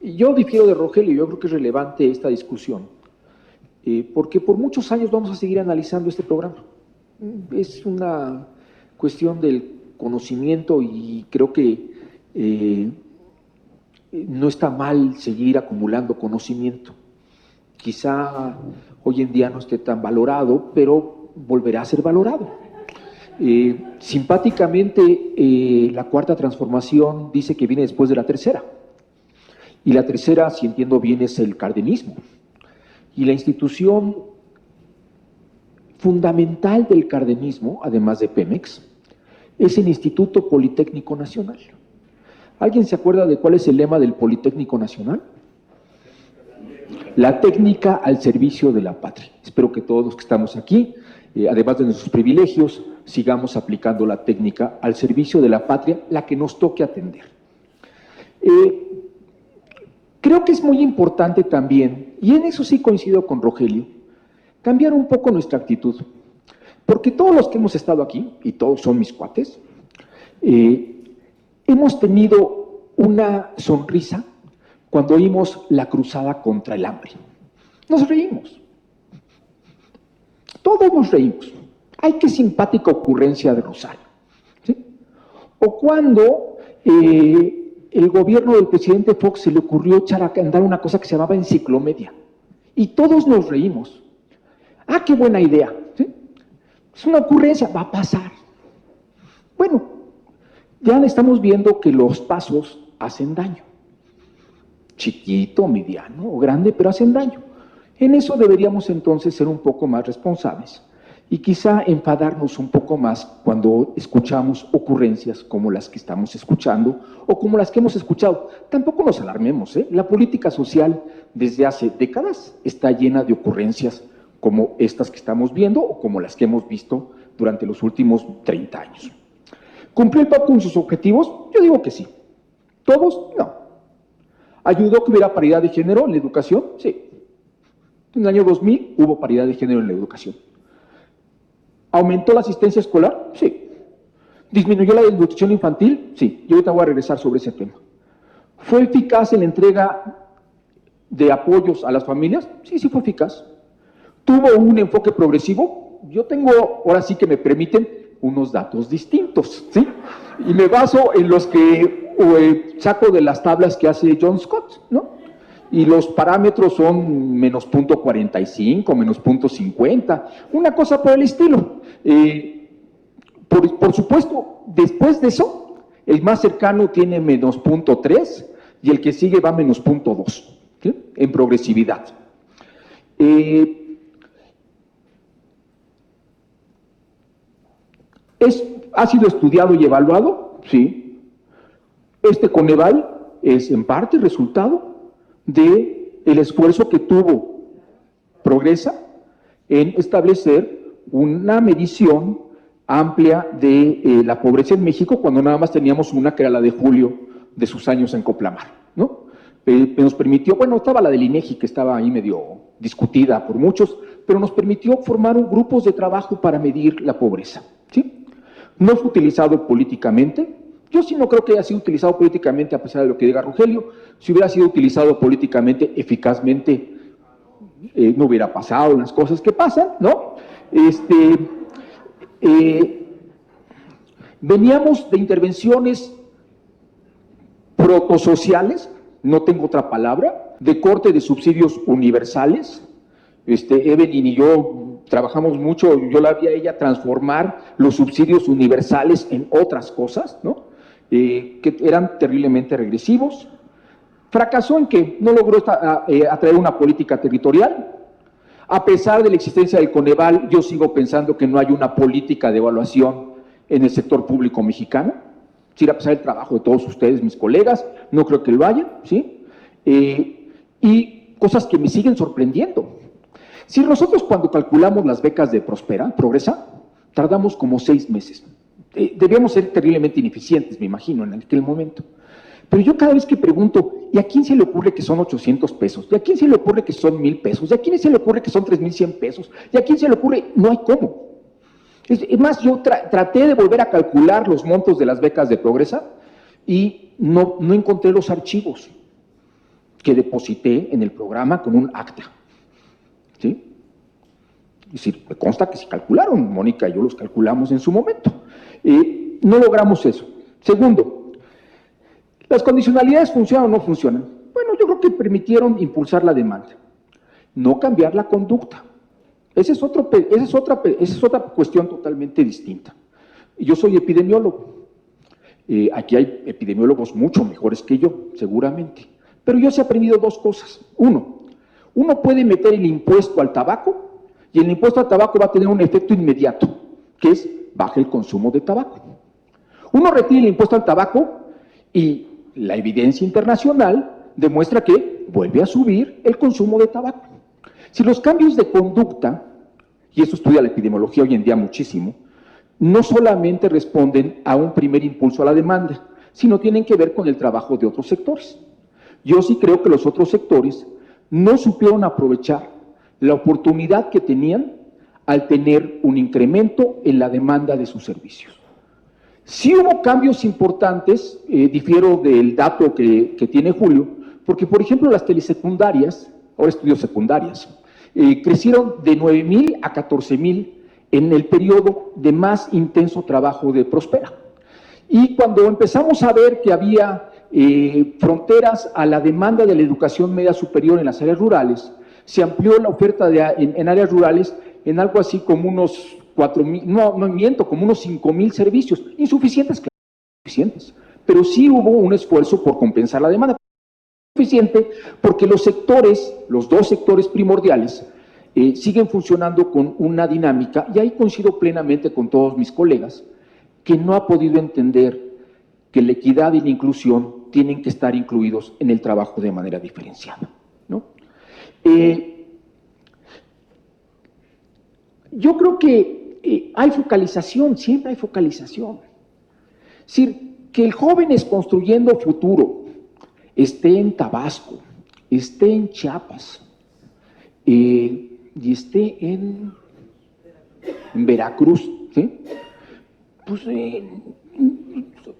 S5: Yo difiero de Rogelio, yo creo que es relevante esta discusión, porque por muchos años vamos a seguir analizando este programa. Es una cuestión del conocimiento y creo que no está mal seguir acumulando conocimiento. Quizá hoy en día no esté tan valorado, pero volverá a ser valorado. Simpáticamente, la cuarta transformación dice que viene después de la tercera. Y la tercera, si entiendo bien, es el cardenismo. Y la institución fundamental del cardenismo, además de Pemex, es el Instituto Politécnico Nacional. ¿Alguien se acuerda de cuál es el lema del Politécnico Nacional? La técnica al servicio de la patria. Espero que todos los que estamos aquí, además de nuestros privilegios, sigamos aplicando la técnica al servicio de la patria, la que nos toque atender. Creo que es muy importante también, y en eso sí coincido con Rogelio, cambiar un poco nuestra actitud. Porque todos los que hemos estado aquí, y todos son mis cuates, hemos tenido una sonrisa cuando oímos la cruzada contra el hambre. Nos reímos. Todos nos reímos. ¡Ay, qué simpática ocurrencia de Rosario! ¿Sí? O cuando el gobierno del presidente Fox se le ocurrió echar a andar una cosa que se llamaba enciclomedia. Y todos nos reímos. ¡Ah, qué buena idea! ¿Sí? Es una ocurrencia, va a pasar. Bueno, ya estamos viendo que los pasos hacen daño. Chiquito, mediano o grande, pero hacen daño. En eso deberíamos entonces ser un poco más responsables y quizá enfadarnos un poco más cuando escuchamos ocurrencias como las que estamos escuchando o como las que hemos escuchado. Tampoco nos alarmemos, ¿eh? La política social desde hace décadas está llena de ocurrencias como estas que estamos viendo o como las que hemos visto durante los últimos 30 años. ¿Cumplió el PAP con sus objetivos? Yo digo que sí. ¿Todos? No. ¿Ayudó que hubiera paridad de género en la educación? Sí. En el año 2000 hubo paridad de género en la educación. ¿Aumentó la asistencia escolar? Sí. ¿Disminuyó la desnutrición infantil? Sí. Y ahorita voy a regresar sobre ese tema. ¿Fue eficaz en la entrega de apoyos a las familias? Sí, sí fue eficaz. ¿Tuvo un enfoque progresivo? Yo tengo, ahora sí que me permiten, unos datos distintos, ¿sí? Y me baso en los que saco de las tablas que hace John Scott, ¿no? Y los parámetros son menos 0.45, menos 0.50, una cosa por el estilo. Por supuesto, después de eso, el más cercano tiene menos 0.3 y el que sigue va a menos 0.2, ¿sí? En progresividad. ¿Ha sido estudiado y evaluado? Sí. Este Coneval es en parte resultado del esfuerzo que tuvo Progresa en establecer una medición amplia de la pobreza en México cuando nada más teníamos una que era la de julio de sus años en Coplamar, ¿no? Nos permitió, bueno, estaba la del INEGI que estaba ahí medio discutida por muchos, pero nos permitió formar grupos de trabajo para medir la pobreza, ¿sí? No fue utilizado políticamente. Yo sí no creo que haya sido utilizado políticamente, a pesar de lo que diga Rogelio. Si hubiera sido utilizado políticamente, eficazmente, no hubiera pasado las cosas que pasan, ¿no? Veníamos de intervenciones protosociales, no tengo otra palabra, de corte de subsidios universales. Evelyn y yo trabajamos mucho, yo la vi a ella transformar los subsidios universales en otras cosas, ¿no? Que eran terriblemente regresivos. Fracasó en que no logró atraer una política territorial. A pesar de la existencia del Coneval, yo sigo pensando que no hay una política de evaluación en el sector público mexicano. Sí, a pesar del trabajo de todos ustedes, mis colegas, no creo que lo haya, ¿sí? Y cosas que me siguen sorprendiendo. Si nosotros cuando calculamos las becas de Progresa, tardamos como 6 meses. Debíamos ser terriblemente ineficientes, me imagino, en aquel momento. Pero yo cada vez que pregunto, ¿y a quién se le ocurre que son 800 pesos? ¿Y a quién se le ocurre que son 1,000 pesos? ¿Y a quién se le ocurre que son 3,100 pesos? ¿Y a quién se le ocurre? No hay cómo. Es más, yo traté de volver a calcular los montos de las becas de Progresa y no encontré los archivos que deposité en el programa con un acta. ¿Sí? Es decir, me consta que se calcularon, Mónica y yo los calculamos en su momento. No logramos eso. Segundo, ¿las condicionalidades funcionan o no funcionan? Bueno, yo creo que permitieron impulsar la demanda, no cambiar la conducta. Esa es otra cuestión totalmente distinta. Yo soy epidemiólogo. Aquí hay epidemiólogos mucho mejores que yo, seguramente. Pero yo sí he aprendido 2 cosas. Uno puede meter el impuesto al tabaco y el impuesto al tabaco va a tener un efecto inmediato, que es baja el consumo de tabaco. Uno retira el impuesto al tabaco y la evidencia internacional demuestra que vuelve a subir el consumo de tabaco. Si los cambios de conducta, y eso estudia la epidemiología hoy en día muchísimo, no solamente responden a un primer impulso a la demanda, sino tienen que ver con el trabajo de otros sectores. Yo sí creo que los otros sectores no supieron aprovechar la oportunidad que tenían al tener un incremento en la demanda de sus servicios. Sí hubo cambios importantes, difiero del dato que tiene Julio, porque por ejemplo las telesecundarias, ahora estudio secundarias, crecieron de 9,000 a 14,000 en el periodo de más intenso trabajo de Prospera. Y cuando empezamos a ver que había fronteras a la demanda de la educación media superior en las áreas rurales, se amplió la oferta en áreas rurales en algo así como unos 4,000, como unos 5,000 servicios, insuficientes, claro, insuficientes, pero sí hubo un esfuerzo por compensar la demanda. Suficiente porque los dos sectores primordiales, siguen funcionando con una dinámica, y ahí coincido plenamente con todos mis colegas, que no ha podido entender que la equidad y la inclusión tienen que estar incluidos en el trabajo de manera diferenciada, ¿no? Yo creo que hay focalización, siempre hay focalización. Es decir, que el joven es construyendo futuro, esté en Tabasco, esté en Chiapas, y esté en Veracruz, ¿sí? Pues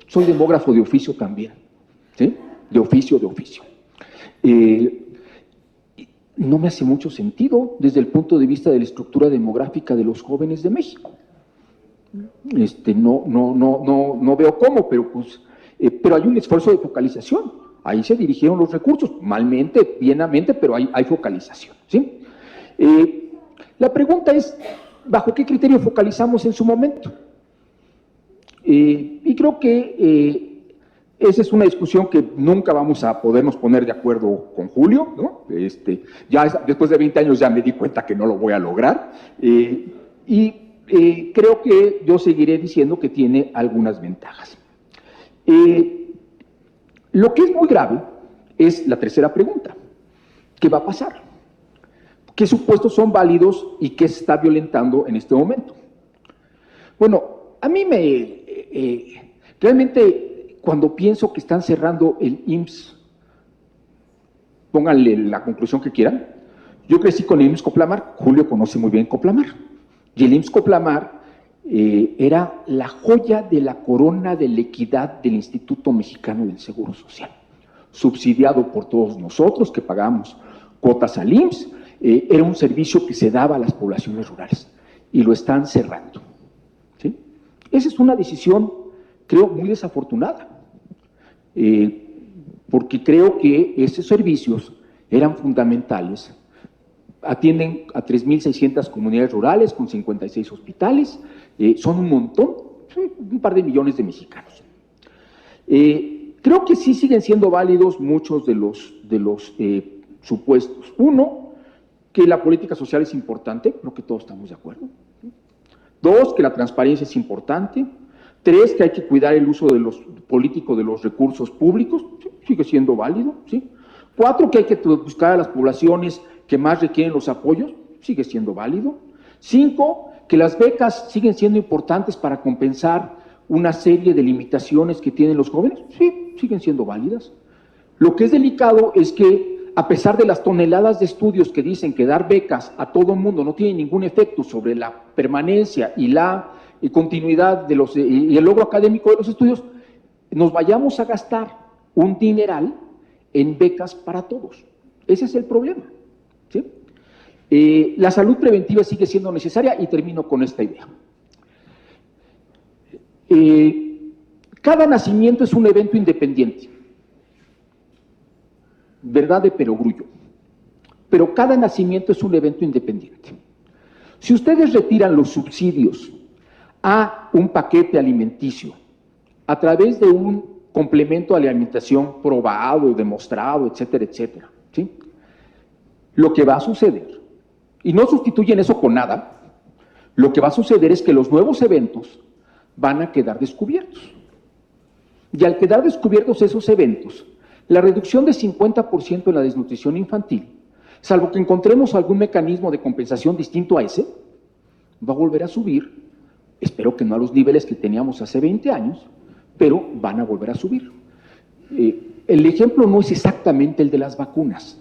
S5: soy demógrafo de oficio también, ¿sí? De oficio. No me hace mucho sentido desde el punto de vista de la estructura demográfica de los jóvenes de México. No veo cómo, pero hay un esfuerzo de focalización. Ahí se dirigieron los recursos, malmente, bienamente, pero hay focalización, ¿sí? La pregunta es, ¿bajo qué criterio focalizamos en su momento? Y creo que esa es una discusión que nunca vamos a podernos poner de acuerdo con Julio, ¿no? Ya después de 20 años ya me di cuenta que no lo voy a lograr, creo que yo seguiré diciendo que tiene algunas ventajas. Lo que es muy grave es la tercera pregunta. ¿Qué va a pasar? ¿Qué supuestos son válidos y qué se está violentando en este momento? Bueno, a mí realmente cuando pienso que están cerrando el IMSS, pónganle la conclusión que quieran, yo crecí con el IMSS Coplamar, Julio conoce muy bien Coplamar, y el IMSS Coplamar era la joya de la corona de la equidad del Instituto Mexicano del Seguro Social, subsidiado por todos nosotros que pagamos cuotas al IMSS. Era un servicio que se daba a las poblaciones rurales y lo están cerrando, ¿sí? Esa es una decisión, creo, muy desafortunada, porque creo que esos servicios eran fundamentales. Atienden a 3,600 comunidades rurales con 56 hospitales, son un montón, un par de millones de mexicanos. Creo que sí siguen siendo válidos muchos de los supuestos. Uno, que la política social es importante, creo que todos estamos de acuerdo. Dos, que la transparencia es importante. Tres, que hay que cuidar el uso político de los recursos públicos, sí, sigue siendo válido, ¿sí? Cuatro, que hay que buscar a las poblaciones que más requieren los apoyos, sigue siendo válido. Cinco, que las becas siguen siendo importantes para compensar una serie de limitaciones que tienen los jóvenes, sí, siguen siendo válidas. Lo que es delicado es que, a pesar de las toneladas de estudios que dicen que dar becas a todo el mundo no tiene ningún efecto sobre la permanencia y la continuidad y el logro académico de los estudios, nos vayamos a gastar un dineral en becas para todos. Ese es el problema, ¿sí? La salud preventiva sigue siendo necesaria y termino con esta idea. Cada nacimiento es un evento independiente. Verdad de perogrullo, pero cada nacimiento es un evento independiente. Si ustedes retiran los subsidios a un paquete alimenticio a través de un complemento de alimentación probado, demostrado, etcétera, etcétera, ¿sí? Lo que va a suceder, y no sustituyen eso con nada, lo que va a suceder es que los nuevos eventos van a quedar descubiertos. Y al quedar descubiertos esos eventos, la reducción de 50% en la desnutrición infantil, salvo que encontremos algún mecanismo de compensación distinto a ese, va a volver a subir, espero que no a los niveles que teníamos hace 20 años, pero van a volver a subir. El ejemplo no es exactamente el de las vacunas,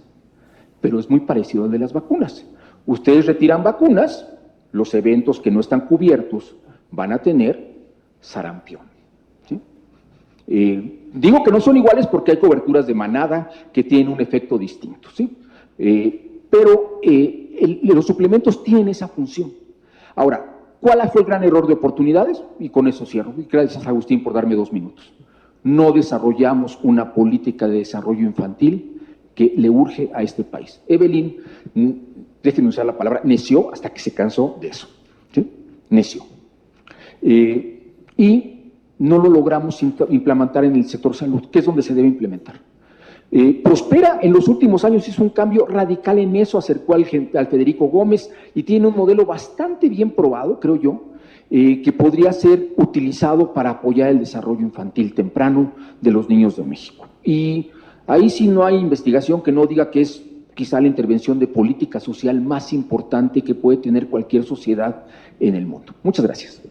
S5: pero es muy parecido al de las vacunas. Ustedes retiran vacunas, los eventos que no están cubiertos van a tener sarampión. Digo que no son iguales porque hay coberturas de manada que tienen un efecto distinto, ¿sí? Pero los suplementos tienen esa función. Ahora, ¿cuál fue el gran error de oportunidades? Y con eso cierro. Y gracias, Agustín, por darme 2 minutos. no desarrollamos una política de desarrollo infantil que le urge a este país. Evelyn, déjenme usar la palabra, neció hasta que se cansó de eso, ¿sí? Neció. Y no lo logramos implementar en el sector salud, que es donde se debe implementar. Prospera en los últimos años hizo un cambio radical en eso, acercó al Federico Gómez y tiene un modelo bastante bien probado, creo yo, que podría ser utilizado para apoyar el desarrollo infantil temprano de los niños de México. Y ahí sí no hay investigación que no diga que es quizá la intervención de política social más importante que puede tener cualquier sociedad en el mundo. Muchas gracias.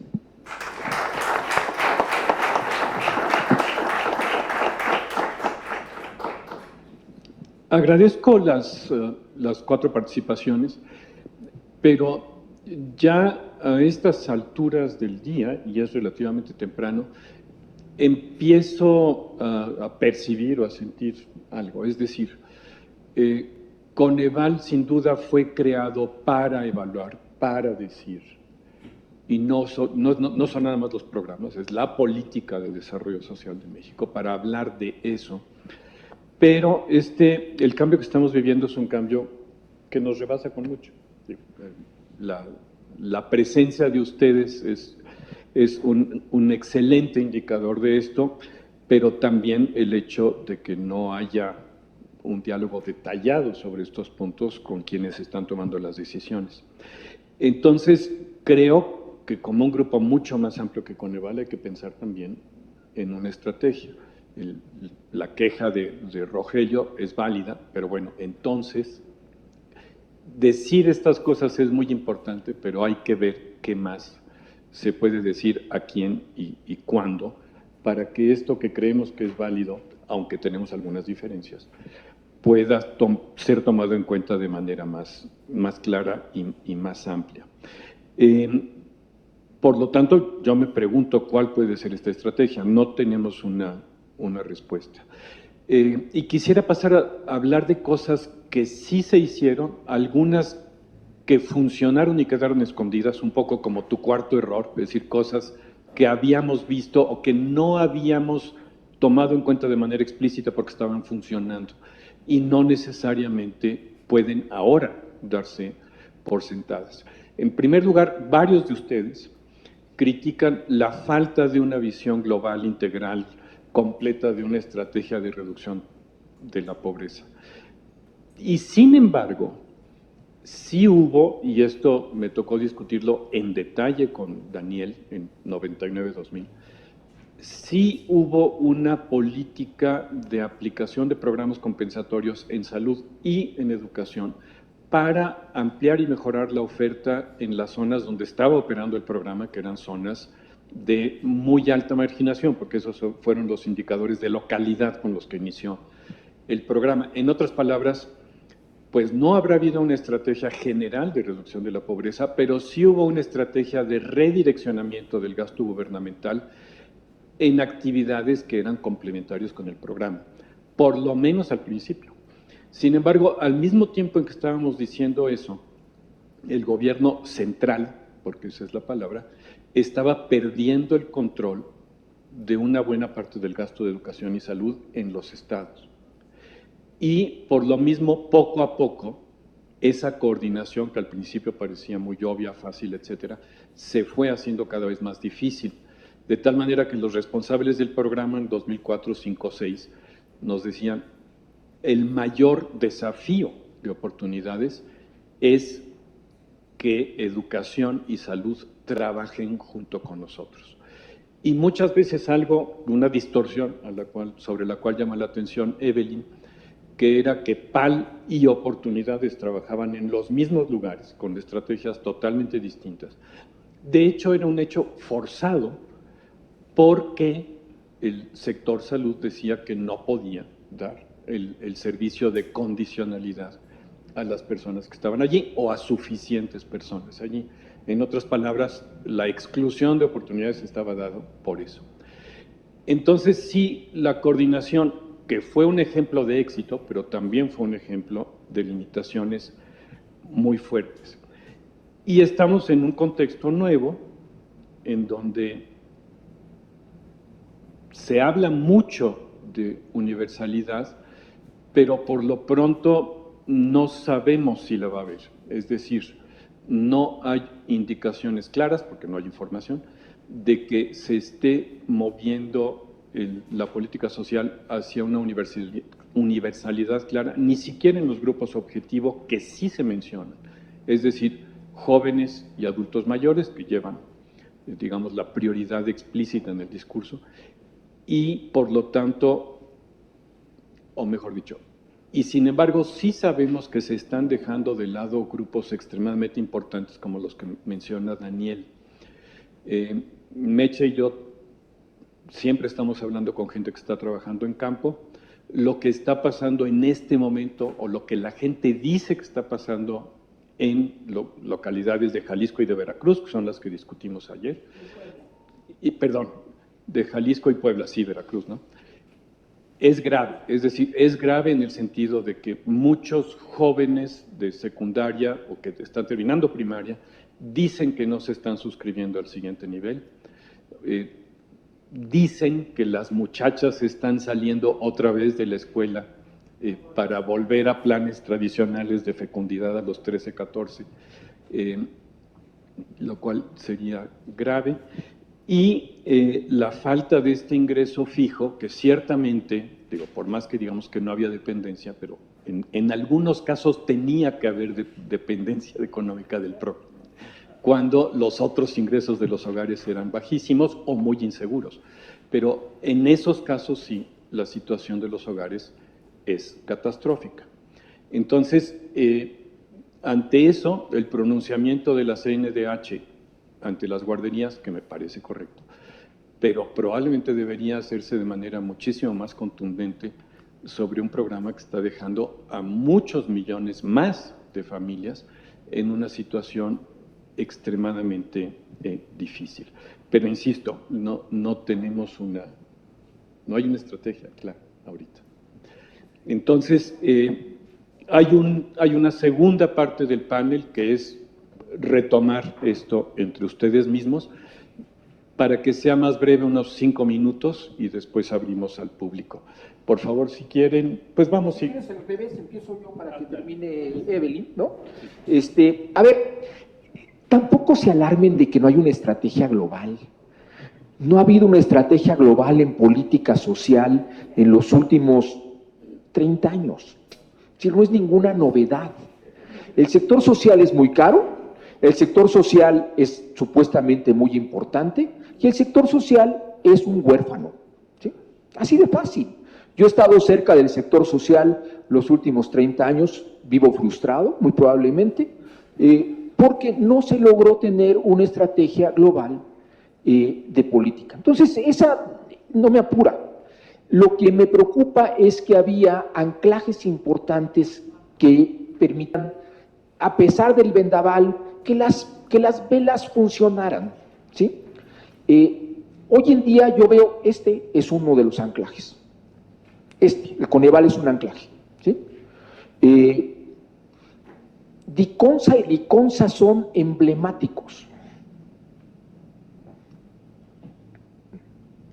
S1: Agradezco las 4 participaciones, pero ya a estas alturas del día, y es relativamente temprano, empiezo a percibir o a sentir algo. Es decir, Coneval sin duda fue creado para evaluar, para decir, y no son nada más los programas, es la política de desarrollo social de México, para hablar de eso. Pero el cambio que estamos viviendo es un cambio que nos rebasa con mucho. La presencia de ustedes es un excelente indicador de esto, pero también el hecho de que no haya un diálogo detallado sobre estos puntos con quienes están tomando las decisiones. Entonces, creo que como un grupo mucho más amplio que Coneval hay que pensar también en una estrategia. La queja de Rogelio es válida, pero bueno, entonces decir estas cosas es muy importante, pero hay que ver qué más se puede decir a quién y cuándo, para que esto que creemos que es válido, aunque tenemos algunas diferencias, pueda ser tomado en cuenta de manera más clara y más amplia. Por lo tanto, yo me pregunto cuál puede ser esta estrategia. No tenemos una respuesta. Y quisiera pasar a hablar de cosas que sí se hicieron, algunas que funcionaron y quedaron escondidas, un poco como tu cuarto error, es decir, cosas que habíamos visto o que no habíamos tomado en cuenta de manera explícita porque estaban funcionando y no necesariamente pueden ahora darse por sentadas. En primer lugar, varios de ustedes critican la falta de una visión global, integral, completa de una estrategia de reducción de la pobreza. Y sin embargo, sí hubo, y esto me tocó discutirlo en detalle con Daniel en 99-2000, sí hubo una política de aplicación de programas compensatorios en salud y en educación para ampliar y mejorar la oferta en las zonas donde estaba operando el programa, que eran zonas de muy alta marginación, porque esos fueron los indicadores de localidad con los que inició el programa. En otras palabras, pues no habrá habido una estrategia general de reducción de la pobreza, pero sí hubo una estrategia de redireccionamiento del gasto gubernamental en actividades que eran complementarias con el programa, por lo menos al principio. Sin embargo, al mismo tiempo en que estábamos diciendo eso, el gobierno central, porque esa es la palabra, estaba perdiendo el control de una buena parte del gasto de educación y salud en los estados. Y por lo mismo, poco a poco, esa coordinación que al principio parecía muy obvia, fácil, etcétera, se fue haciendo cada vez más difícil. De tal manera que los responsables del programa en 2004, 5, 6 nos decían, el mayor desafío de oportunidades es que educación y salud trabajen junto con nosotros. Y muchas veces una distorsión sobre la cual llama la atención Evelyn, que era que PAL y oportunidades trabajaban en los mismos lugares, con estrategias totalmente distintas. De hecho, era un hecho forzado porque el sector salud decía que no podía dar el servicio de condicionalidad a las personas que estaban allí o a suficientes personas allí. En otras palabras, la exclusión de oportunidades estaba dado por eso. Entonces, sí, la coordinación, que fue un ejemplo de éxito, pero también fue un ejemplo de limitaciones muy fuertes. Y estamos en un contexto nuevo en donde Se habla mucho de universalidad, pero por lo pronto no sabemos si la va a haber. Es decir, no hay indicaciones claras, porque no hay información, de que se esté moviendo la política social hacia una universalidad clara, ni siquiera en los grupos objetivo que sí se mencionan. Es decir, jóvenes y adultos mayores que llevan, digamos, la prioridad explícita en el discurso, y por lo tanto, o mejor dicho, y sin embargo sí sabemos que se están dejando de lado grupos extremadamente importantes como los que menciona Daniel. Meche y yo siempre estamos hablando con gente que está trabajando en campo. Lo que está pasando en este momento, o lo que la gente dice que está pasando en localidades de Jalisco y de Veracruz, que son las que discutimos ayer, y perdón, de Jalisco y Puebla, sí, Veracruz, ¿no? Es grave, es decir, es grave en el sentido de que muchos jóvenes de secundaria o que están terminando primaria dicen que no se están suscribiendo al siguiente nivel, dicen que las muchachas están saliendo otra vez de la escuela para volver a planes tradicionales de fecundidad a los 13, 14, lo cual sería grave. Y la falta de este ingreso fijo, que ciertamente, digo, por más que digamos que no había dependencia, pero en algunos casos tenía que haber dependencia económica del PRO, cuando los otros ingresos de los hogares eran bajísimos o muy inseguros. Pero en esos casos sí, la situación de los hogares es catastrófica. Entonces, ante eso, el pronunciamiento de la CNDH ante las guarderías, que me parece correcto, pero probablemente debería hacerse de manera muchísimo más contundente sobre un programa que está dejando a muchos millones más de familias en una situación extremadamente difícil. Pero insisto, no hay una estrategia clara ahorita. Entonces, hay una segunda parte del panel que es retomar esto entre ustedes mismos para que sea más breve, unos 5 minutos, y después abrimos al público. Por favor, si quieren, pues vamos.
S5: Si quieres al revés, empiezo yo para que termine Evelyn, ¿no? A ver, tampoco se alarmen de que no hay una estrategia global. No ha habido una estrategia global en política social en los últimos 30 años. No es ninguna novedad. El sector social es muy caro, el sector social es supuestamente muy importante y el sector social es un huérfano. ¿Sí? Así de fácil. Yo he estado cerca del sector social los últimos 30 años, vivo frustrado, muy probablemente, porque no se logró tener una estrategia global de política. Entonces, esa no me apura. Lo que me preocupa es que había anclajes importantes que permitan, a pesar del vendaval, que las velas funcionaran, ¿sí? Hoy en día yo veo, este es uno de los anclajes. El Coneval es un anclaje, ¿sí? Diconsa y Liconsa son emblemáticos.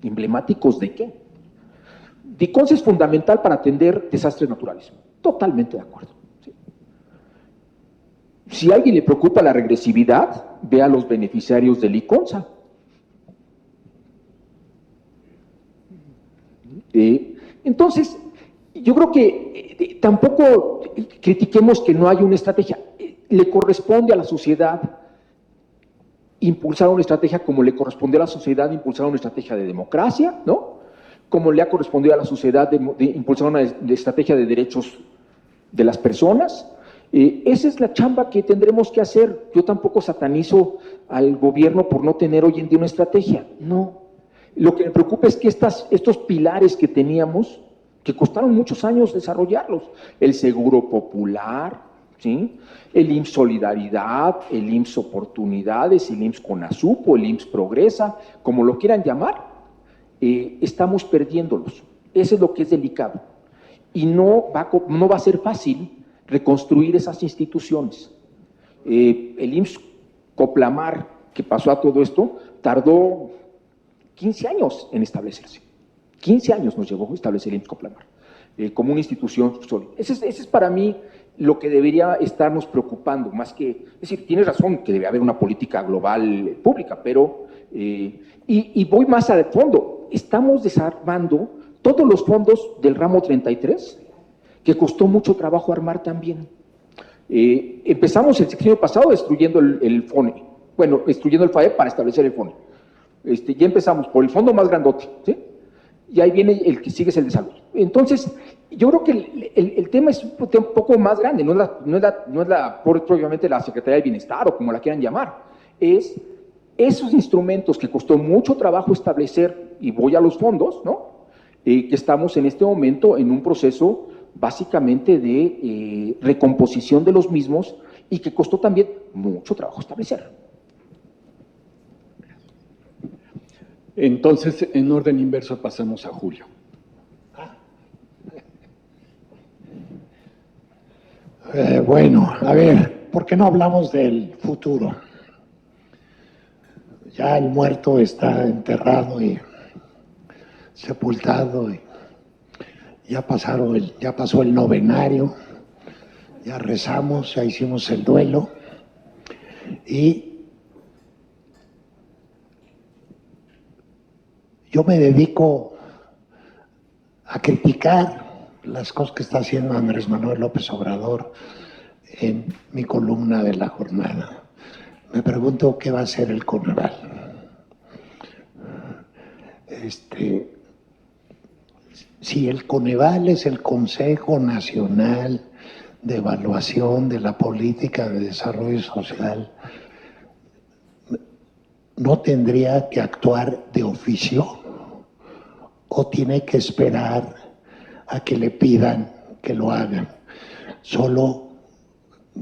S5: ¿Emblemáticos de qué? Diconsa es fundamental para atender desastres naturales. Totalmente de acuerdo. ¿Sí? Si a alguien le preocupa la regresividad, ve a los beneficiarios de Liconsa. Entonces, yo creo que tampoco critiquemos que no hay una estrategia. Le corresponde a la sociedad impulsar una estrategia como le correspondió a la sociedad impulsar una estrategia de democracia, ¿no? Como le ha correspondido a la sociedad de impulsar una estrategia de derechos de las personas. Esa es la chamba que tendremos que hacer. Yo tampoco satanizo al gobierno por no tener hoy en día una estrategia. No. Lo que me preocupa es que estos pilares que teníamos, que costaron muchos años desarrollarlos, el seguro popular, ¿sí? El IMSS Solidaridad, el IMSS Oportunidades, el IMSS Conasupo, el IMSS Progresa, como lo quieran llamar, estamos perdiéndolos. Eso es lo que es delicado. Y no va a ser fácil reconstruir esas instituciones. El IMSS Coplamar, que pasó a todo esto, tardó 15 años en establecerse. 15 años nos llevó establecer el IMSS Coplamar como una institución sólida. Ese es para mí lo que debería estarnos preocupando, más que, es decir, tienes razón que debe haber una política global pública, pero, y voy más al fondo, estamos desarmando todos los fondos del ramo 33, que costó mucho trabajo armar también. Empezamos el sexenio pasado destruyendo el FONE, bueno, destruyendo el FAE para establecer el FONE. Ya empezamos por el fondo más grandote, ¿sí? Y ahí viene el que sigue, es el de salud. Entonces, yo creo que el tema es un poco más grande, no es propiamente la Secretaría del Bienestar o como la quieran llamar, es esos instrumentos que costó mucho trabajo establecer, y voy a los fondos, ¿no? Que estamos en este momento en un proceso básicamente de recomposición de los mismos y que costó también mucho trabajo establecer.
S1: Entonces, en orden inverso pasamos a Julio.
S3: Bueno, a ver, ¿por qué no hablamos del futuro? Ya el muerto está enterrado y sepultado, y ya pasó el novenario, ya rezamos, ya hicimos el duelo, y yo me dedico a criticar las cosas que está haciendo Andrés Manuel López Obrador en mi columna de la jornada. Me pregunto qué va a hacer el Coneval. Si el Coneval es el Consejo Nacional de Evaluación de la Política de Desarrollo Social, ¿no tendría que actuar de oficio o tiene que esperar a que le pidan que lo hagan? Solo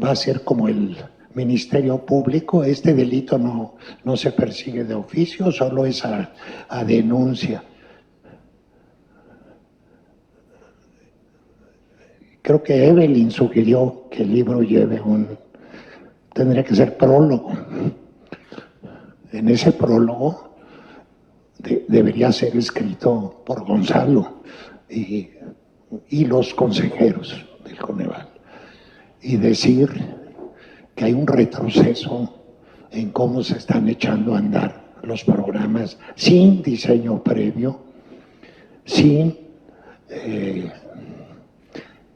S3: va a ser como el Ministerio Público, este delito no se persigue de oficio, solo es a denuncia. Creo que Evelyn sugirió que el libro tendría que ser prólogo. En ese prólogo debería ser escrito por Gonzalo y los consejeros del Coneval, y decir que hay un retroceso en cómo se están echando a andar los programas sin diseño previo, sin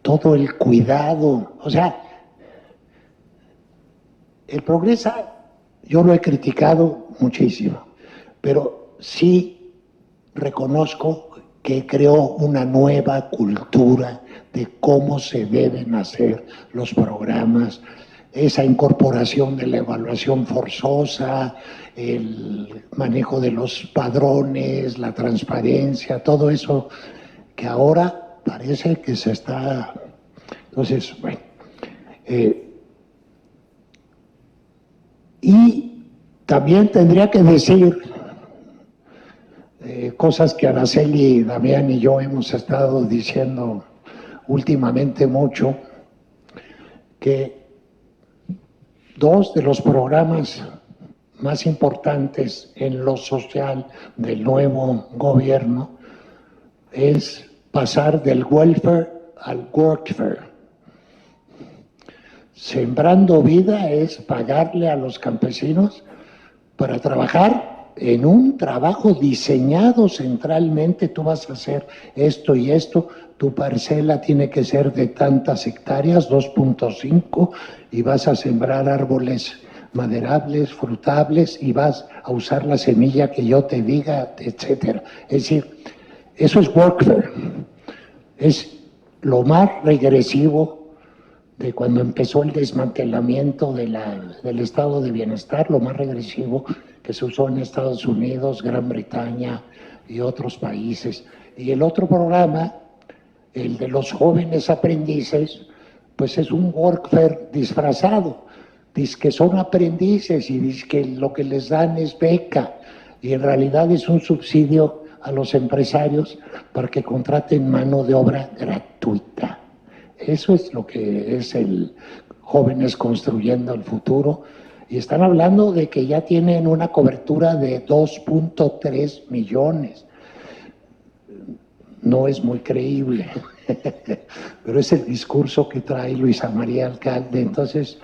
S3: todo el cuidado. O sea, el Progresa yo lo he criticado muchísimo, pero sí reconozco que creó una nueva cultura de cómo se deben hacer los programas, esa incorporación de la evaluación forzosa, el manejo de los padrones, la transparencia, todo eso que ahora parece que se está. Entonces, bueno, y también tendría que decir cosas que Araceli, Damián y yo hemos estado diciendo últimamente mucho, que dos de los programas más importantes en lo social del nuevo gobierno es pasar del welfare al workfare. Sembrando Vida es pagarle a los campesinos para trabajar en un trabajo diseñado centralmente. Tú vas a hacer esto y esto, tu parcela tiene que ser de tantas hectáreas, 2.5, y vas a sembrar árboles maderables, frutables, y vas a usar la semilla que yo te diga, etcétera. Es decir, eso es workfare. Es lo más regresivo de cuando empezó el desmantelamiento del estado de bienestar, lo más regresivo que se usó en Estados Unidos, Gran Bretaña y otros países. Y el otro programa, el de los jóvenes aprendices, pues es un workfare disfrazado. Dice que son aprendices y dice que lo que les dan es beca, y en realidad es un subsidio a los empresarios para que contraten mano de obra gratuita. Eso es lo que es el Jóvenes Construyendo el Futuro, y están hablando de que ya tienen una cobertura de 2.3 millones. no es muy creíble, pero es el discurso que trae Luisa María Alcalde. Entonces,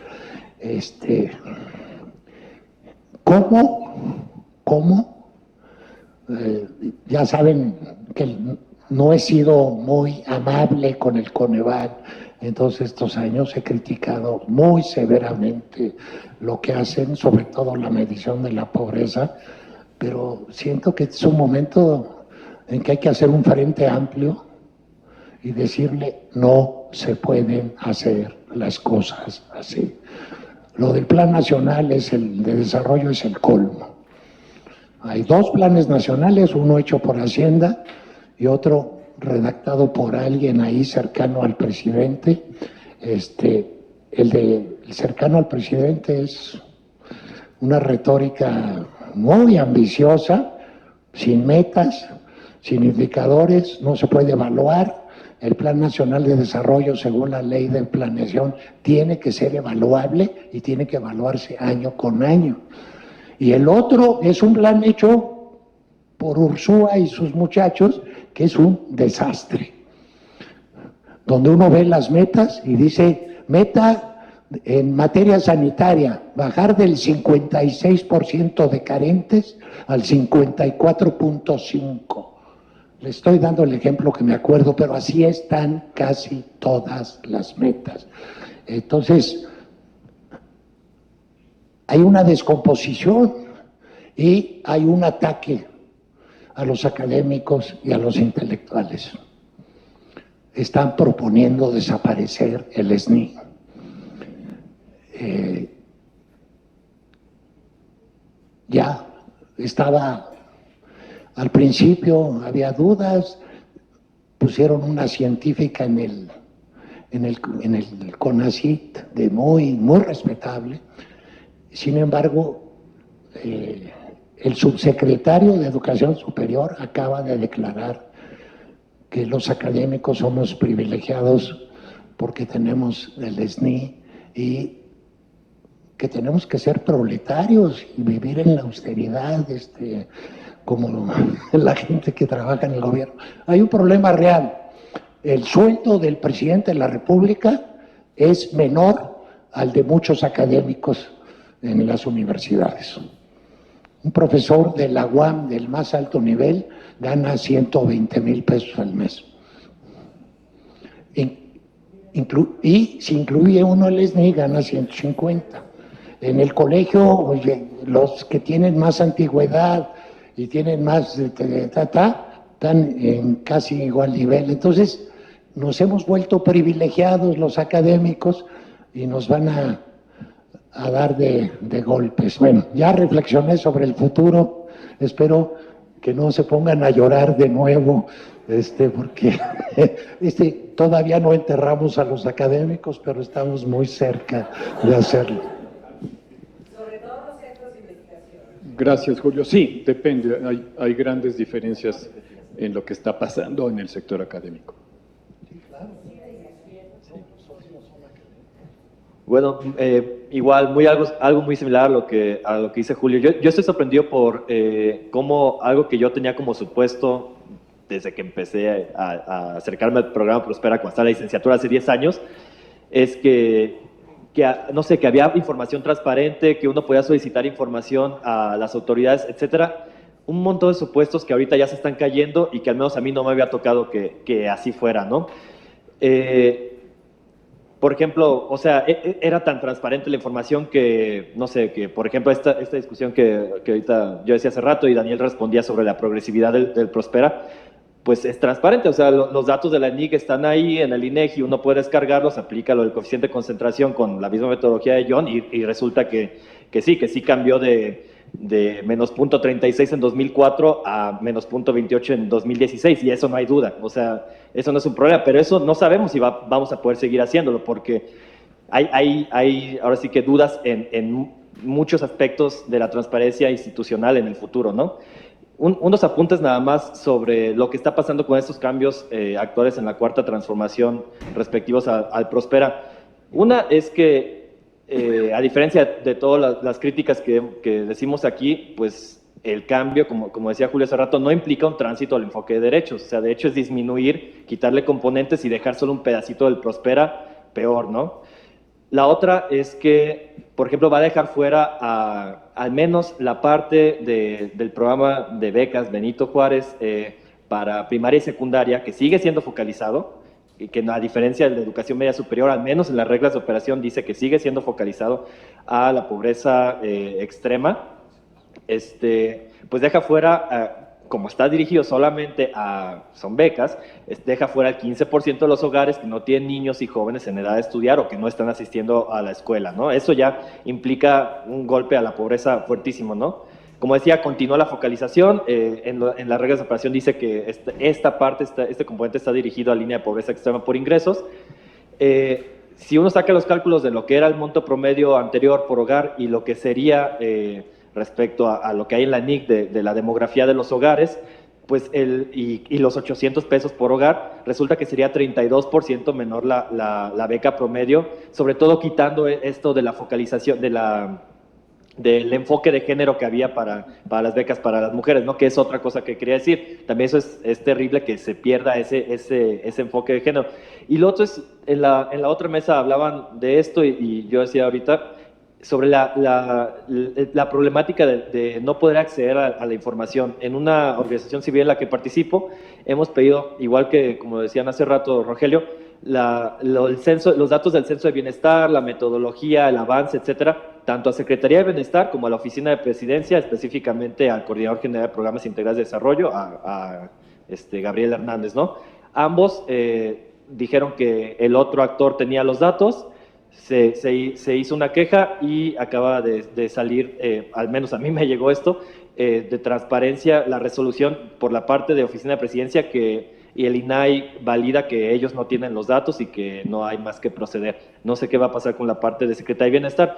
S3: ¿cómo? Ya saben que no he sido muy amable con el Coneval en todos estos años, he criticado muy severamente lo que hacen, sobre todo la medición de la pobreza, pero siento que es un momento en que hay que hacer un frente amplio y decirle no se pueden hacer las cosas así. Lo del Plan Nacional de Desarrollo es el colmo. Hay dos planes nacionales, uno hecho por Hacienda y otro redactado por alguien ahí cercano al presidente. El cercano al presidente es una retórica muy ambiciosa, sin metas, sin indicadores, no se puede evaluar. El Plan Nacional de Desarrollo, según la ley de planeación, tiene que ser evaluable y tiene que evaluarse año con año. Y el otro es un plan hecho por Ursúa y sus muchachos, que es un desastre, donde uno ve las metas y dice, meta en materia sanitaria, bajar del 56% de carentes al 54.5%. Le estoy dando el ejemplo que me acuerdo, pero así están casi todas las metas. Entonces, hay una descomposición y hay un ataque a los académicos y a los intelectuales. Están proponiendo desaparecer el SNI. Ya estaba, al principio había dudas, pusieron una científica en el CONACYT, muy respetable. Sin embargo, el subsecretario de Educación Superior acaba de declarar que los académicos somos privilegiados porque tenemos el SNI y que tenemos que ser proletarios y vivir en la austeridad, como la gente que trabaja en el gobierno. Hay un problema real. El sueldo del presidente de la República es menor al de muchos académicos en las universidades. Un profesor de la UAM del más alto nivel gana 120,000 pesos al mes. Y si incluye uno el SNI, gana 150. En el colegio, oye, los que tienen más antigüedad y tienen más están en casi igual nivel. Entonces, nos hemos vuelto privilegiados los académicos y nos van a dar de golpes. Bueno, ya reflexioné sobre el futuro, espero que no se pongan a llorar de nuevo, porque todavía no enterramos a los académicos, pero estamos muy cerca de hacerlo.
S6: Sobre todo los centros de investigación.
S1: Gracias, Julio. Sí, depende. Hay grandes diferencias en lo que está pasando en el sector académico.
S4: Bueno, igual, algo muy similar a lo que dice Julio. Yo estoy sorprendido por cómo algo que yo tenía como supuesto desde que empecé a acercarme al programa Prospera cuando estaba en la licenciatura hace 10 años, es que no sé, que había información transparente, que uno podía solicitar información a las autoridades, etcétera. Un montón de supuestos que ahorita ya se están cayendo y que al menos a mí no me había tocado que así fuera, ¿no? Por ejemplo, o sea, era tan transparente la información que, no sé, que por ejemplo esta discusión que ahorita yo decía hace rato y Daniel respondía sobre la progresividad del Prospera, pues es transparente, o sea, los datos de la ENIC están ahí en el INEGI, uno puede descargarlos, aplica lo del coeficiente de concentración con la misma metodología de John y resulta que sí cambió de menos 0.36 en 2004 a menos 0.28 en 2016, y eso no hay duda, o sea, eso no es un problema, pero eso no sabemos si vamos a poder seguir haciéndolo, porque hay ahora sí que dudas en muchos aspectos de la transparencia institucional en el futuro, ¿no? Unos apuntes nada más sobre lo que está pasando con estos cambios actuales en la cuarta transformación respectivos al Prospera. Una es que, a diferencia de todas las críticas que decimos aquí, pues el cambio, como decía Julio hace rato, no implica un tránsito al enfoque de derechos. O sea, de hecho es disminuir, quitarle componentes y dejar solo un pedacito del Prospera, peor, ¿no? La otra es que, por ejemplo, va a dejar fuera al menos la parte del programa de becas Benito Juárez para primaria y secundaria, que sigue siendo focalizado, y que a diferencia de la educación media superior, al menos en las reglas de operación dice que sigue siendo focalizado a la pobreza extrema. Pues deja fuera, como está dirigido solamente son becas, deja fuera el 15% de los hogares que no tienen niños y jóvenes en edad de estudiar o que no están asistiendo a la escuela, ¿no? Eso ya implica un golpe a la pobreza fuertísimo, ¿no? Como decía, continúa la focalización, en las reglas de operación dice que este componente está dirigido a línea de pobreza extrema por ingresos. Si uno saca los cálculos de lo que era el monto promedio anterior por hogar y lo que sería respecto a lo que hay en la NIC de la demografía de los hogares, pues y los 800 pesos por hogar, resulta que sería 32% menor la beca promedio, sobre todo quitando esto de la focalización, del enfoque de género que había para las becas para las mujeres, ¿no? Que es otra cosa que quería decir. También eso es terrible que se pierda ese enfoque de género. Y lo otro es, en la otra mesa hablaban de esto y yo decía ahorita, sobre la problemática de no poder acceder a la información. En una organización civil en la que participo, hemos pedido, igual que como decían hace rato Rogelio, los datos del censo de bienestar, la metodología, el avance, etcétera, tanto a Secretaría de Bienestar como a la Oficina de Presidencia, específicamente al Coordinador General de Programas Integrales de Desarrollo, a Gabriel Hernández, ¿no? Ambos dijeron que el otro actor tenía los datos. Se hizo una queja y acaba de salir, al menos a mí me llegó esto, de transparencia, la resolución por la parte de Oficina de Presidencia y el INAI valida que ellos no tienen los datos y que no hay más que proceder. No sé qué va a pasar con la parte de Secretaría de Bienestar,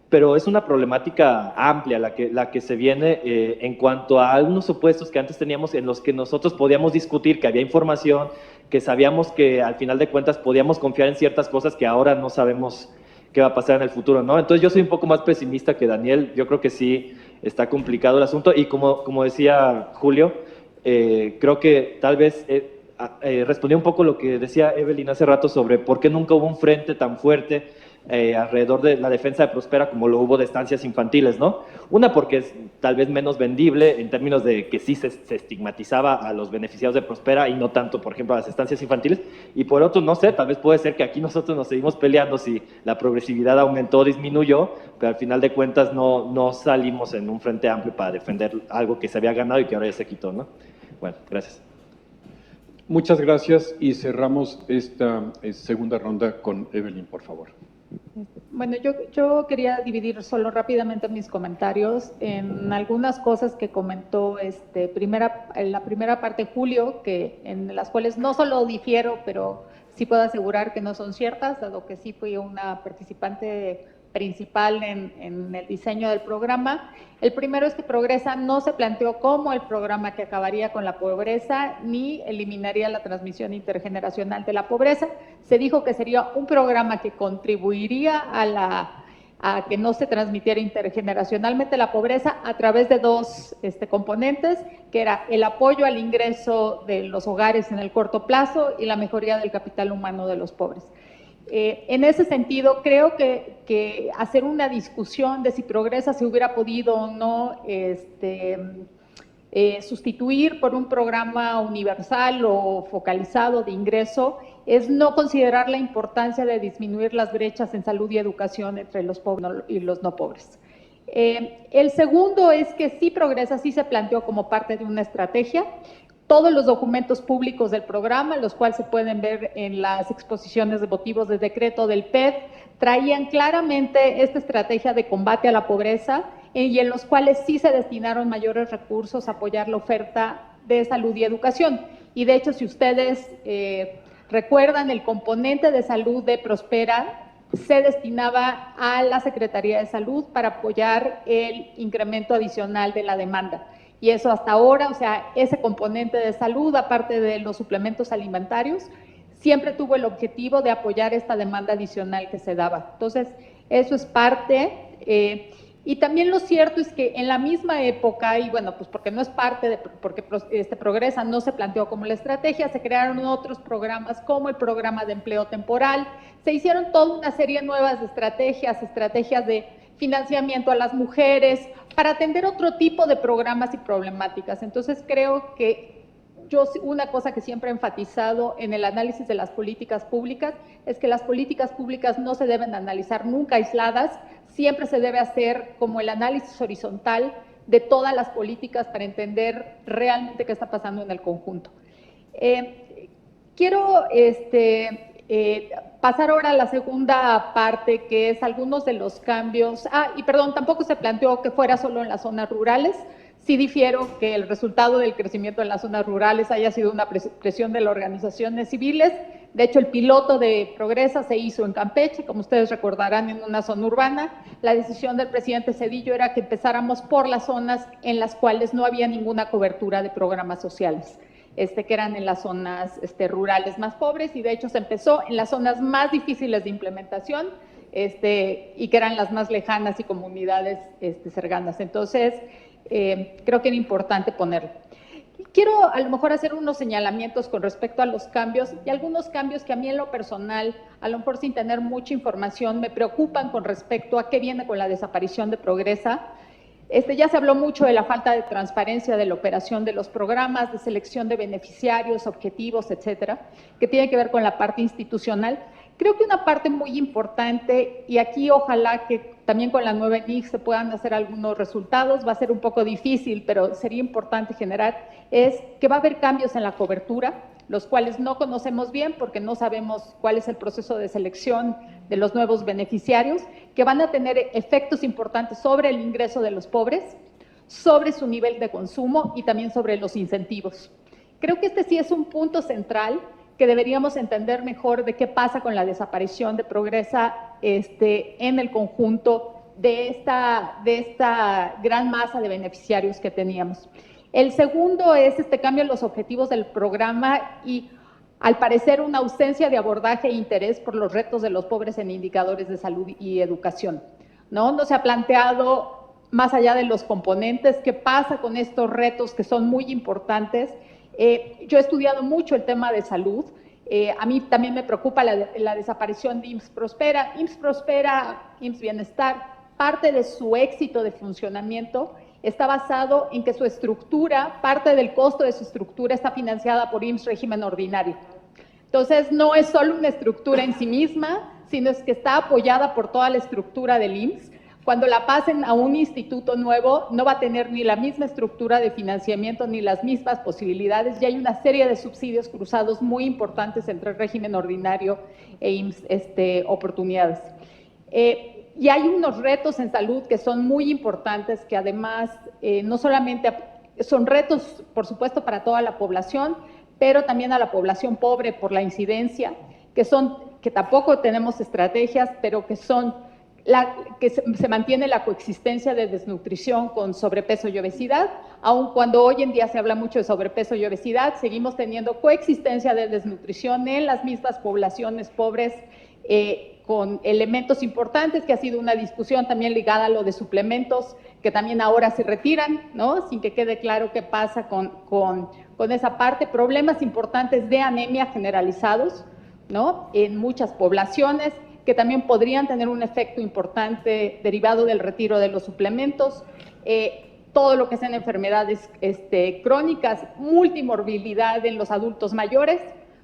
S4: pero es una problemática amplia la que se viene en cuanto a algunos supuestos que antes teníamos en los que nosotros podíamos discutir, que había información, que sabíamos que al final de cuentas podíamos confiar en ciertas cosas que ahora no sabemos qué va a pasar en el futuro, ¿no? Entonces yo soy un poco más pesimista que Daniel, yo creo que sí está complicado el asunto y como decía Julio, creo que tal vez respondió un poco lo que decía Evelyn hace rato sobre por qué nunca hubo un frente tan fuerte alrededor de la defensa de Prospera como lo hubo de estancias infantiles, ¿no? Una, porque es tal vez menos vendible en términos de que sí se estigmatizaba a los beneficiados de Prospera y no tanto, por ejemplo, a las estancias infantiles, y por otro, no sé, tal vez puede ser que aquí nosotros nos seguimos peleando si la progresividad aumentó o disminuyó, pero al final de cuentas no salimos en un frente amplio para defender algo que se había ganado y que ahora ya se quitó, ¿no? Bueno, gracias.
S1: Muchas gracias y cerramos esta segunda ronda con Evelyn, por favor.
S2: Bueno, yo quería dividir solo rápidamente mis comentarios en algunas cosas que comentó en la primera parte Julio, en las cuales no solo difiero, pero sí puedo asegurar que no son ciertas, dado que sí fui una participante principal en el diseño del programa. El primero es que Progresa no se planteó como el programa que acabaría con la pobreza ni eliminaría la transmisión intergeneracional de la pobreza. Se dijo que sería un programa que contribuiría a que no se transmitiera intergeneracionalmente la pobreza a través de dos componentes, que era el apoyo al ingreso de los hogares en el corto plazo y la mejoría del capital humano de los pobres. En ese sentido, creo que hacer una discusión de si Progresa se hubiera podido o no sustituir por un programa universal o focalizado de ingreso es no considerar la importancia de disminuir las brechas en salud y educación entre los pobres y los no pobres. El segundo es que sí Progresa sí se planteó como parte de una estrategia. Todos los documentos públicos del programa, los cuales se pueden ver en las exposiciones de motivos de decreto del PED, traían claramente esta estrategia de combate a la pobreza y en los cuales sí se destinaron mayores recursos a apoyar la oferta de salud y educación. Y de hecho, si ustedes recuerdan, el componente de salud de Prospera se destinaba a la Secretaría de Salud para apoyar el incremento adicional de la demanda. Y eso hasta ahora, o sea, ese componente de salud, aparte de los suplementos alimentarios, siempre tuvo el objetivo de apoyar esta demanda adicional que se daba. Entonces, eso es parte. Y también lo cierto es que en la misma época, y bueno, pues porque no es parte de, porque Progresa no se planteó como la estrategia, se crearon otros programas como el programa de empleo temporal, se hicieron toda una serie nuevas de estrategias de financiamiento a las mujeres, para atender otro tipo de programas y problemáticas. Entonces creo que una cosa que siempre he enfatizado en el análisis de las políticas públicas es que las políticas públicas no se deben analizar nunca aisladas, siempre se debe hacer como el análisis horizontal de todas las políticas para entender realmente qué está pasando en el conjunto. Quiero pasar ahora a la segunda parte, que es algunos de los cambios. Y perdón, tampoco se planteó que fuera solo en las zonas rurales. Sí difiero que el resultado del crecimiento en las zonas rurales haya sido una presión de las organizaciones civiles. De hecho, el piloto de Progresa se hizo en Campeche, como ustedes recordarán, en una zona urbana. La decisión del presidente Zedillo era que empezáramos por las zonas en las cuales no había ninguna cobertura de programas sociales, que eran en las zonas rurales más pobres, y de hecho se empezó en las zonas más difíciles de implementación, y que eran las más lejanas y comunidades cercanas. Entonces, creo que era importante ponerlo. Quiero a lo mejor hacer unos señalamientos con respecto a los cambios, y algunos cambios que a mí en lo personal, a lo mejor sin tener mucha información, me preocupan con respecto a qué viene con la desaparición de Progresa. Ya se habló mucho de la falta de transparencia de la operación de los programas, de selección de beneficiarios, objetivos, etcétera, que tiene que ver con la parte institucional. Creo que una parte muy importante, y aquí ojalá que también con la nueva ENIC se puedan hacer algunos resultados, va a ser un poco difícil, pero sería importante generar, es que va a haber cambios en la cobertura, los cuales no conocemos bien porque no sabemos cuál es el proceso de selección de los nuevos beneficiarios, que van a tener efectos importantes sobre el ingreso de los pobres, sobre su nivel de consumo y también sobre los incentivos. Creo que sí es un punto central que deberíamos entender mejor de qué pasa con la desaparición de Progresa en el conjunto de esta gran masa de beneficiarios que teníamos. El segundo es cambio en los objetivos del programa y, al parecer, una ausencia de abordaje e interés por los retos de los pobres en indicadores de salud y educación. No se ha planteado, más allá de los componentes, qué pasa con estos retos que son muy importantes. Yo he estudiado mucho el tema de salud. A mí también me preocupa la desaparición de IMSS Prospera. IMSS Prospera, IMSS Bienestar, parte de su éxito de funcionamiento está basado en que su estructura, parte del costo de su estructura está financiada por IMSS régimen ordinario. Entonces, no es solo una estructura en sí misma, sino es que está apoyada por toda la estructura del IMSS. Cuando la pasen a un instituto nuevo, no va a tener ni la misma estructura de financiamiento ni las mismas posibilidades, y hay una serie de subsidios cruzados muy importantes entre el régimen ordinario e IMSS oportunidades. Y hay unos retos en salud que son muy importantes, que además no solamente son retos, por supuesto, para toda la población, pero también a la población pobre por la incidencia, que tampoco tenemos estrategias, pero que se mantiene la coexistencia de desnutrición con sobrepeso y obesidad. Aun cuando hoy en día se habla mucho de sobrepeso y obesidad, seguimos teniendo coexistencia de desnutrición en las mismas poblaciones pobres, con elementos importantes, que ha sido una discusión también ligada a lo de suplementos, que también ahora se retiran, ¿no? Sin que quede claro qué pasa con esa parte. Problemas importantes de anemia generalizados, ¿no? En muchas poblaciones, que también podrían tener un efecto importante derivado del retiro de los suplementos. Todo lo que sean enfermedades crónicas, multimorbilidad en los adultos mayores,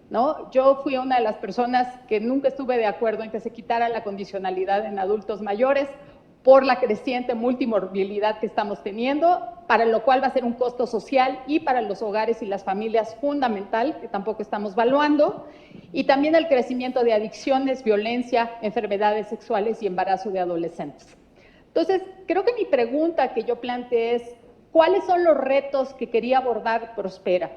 S2: ¿no? Yo fui una de las personas que nunca estuve de acuerdo en que se quitara la condicionalidad en adultos mayores por la creciente multimorbilidad que estamos teniendo, para lo cual va a ser un costo social y para los hogares y las familias fundamental, que tampoco estamos valuando, y también el crecimiento de adicciones, violencia, enfermedades sexuales y embarazo de adolescentes. Entonces, creo que mi pregunta que yo planteé es, ¿cuáles son los retos que quería abordar Prospera?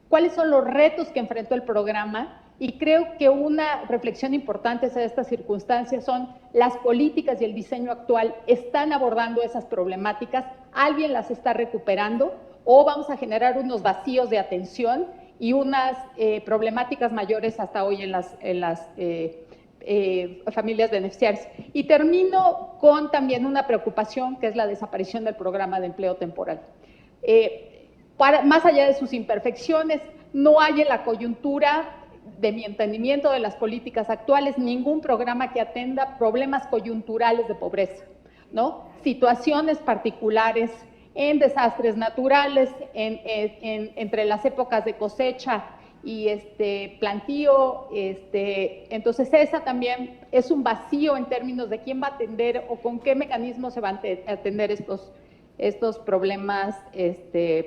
S2: ¿Cuáles son los retos que enfrentó el programa? Y creo que una reflexión importante de estas circunstancias son las políticas y el diseño actual están abordando esas problemáticas, alguien las está recuperando, o vamos a generar unos vacíos de atención y unas problemáticas mayores hasta hoy en las familias beneficiarias. Y termino con también una preocupación, que es la desaparición del programa de empleo temporal. Más allá de sus imperfecciones, no hay en la coyuntura, de mi entendimiento de las políticas actuales, ningún programa que atenda problemas coyunturales de pobreza, ¿no? Situaciones particulares en desastres naturales, entre las épocas de cosecha y plantío, entonces esa también es un vacío en términos de quién va a atender o con qué mecanismos se van a atender estos problemas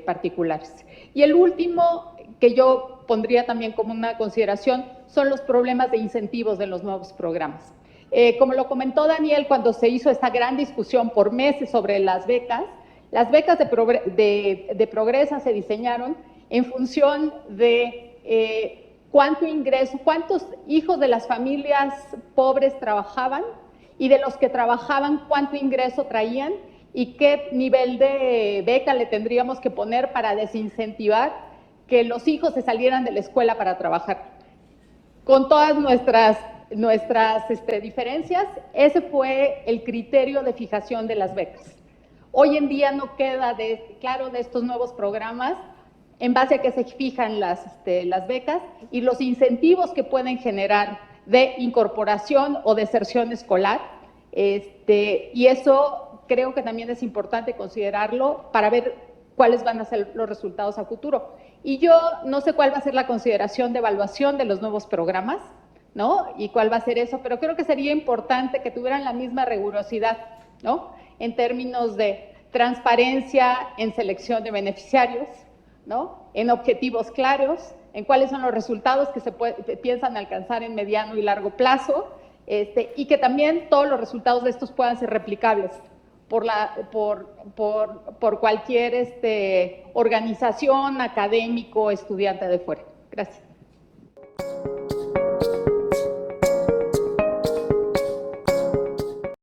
S2: particulares. Y el último que yo pondría también como una consideración son los problemas de incentivos de los nuevos programas. Como lo comentó Daniel, cuando se hizo esta gran discusión por meses sobre las becas de Progresa se diseñaron en función de cuántos hijos de las familias pobres trabajaban y de los que trabajaban cuánto ingreso traían y qué nivel de beca le tendríamos que poner para desincentivar que los hijos se salieran de la escuela para trabajar. Con todas nuestras diferencias, ese fue el criterio de fijación de las becas. Hoy en día no queda claro de estos nuevos programas en base a que se fijan las becas y los incentivos que pueden generar de incorporación o deserción escolar. Y eso creo que también es importante considerarlo para ver cuáles van a ser los resultados a futuro. Y yo no sé cuál va a ser la consideración de evaluación de los nuevos programas, ¿no? Y cuál va a ser eso, pero creo que sería importante que tuvieran la misma rigurosidad, ¿no? En términos de transparencia en selección de beneficiarios, ¿no? En objetivos claros, en cuáles son los resultados que se piensan alcanzar en mediano y largo plazo, y que también todos los resultados de estos puedan ser replicables por cualquier organización, académico, estudiante de fuera. Gracias.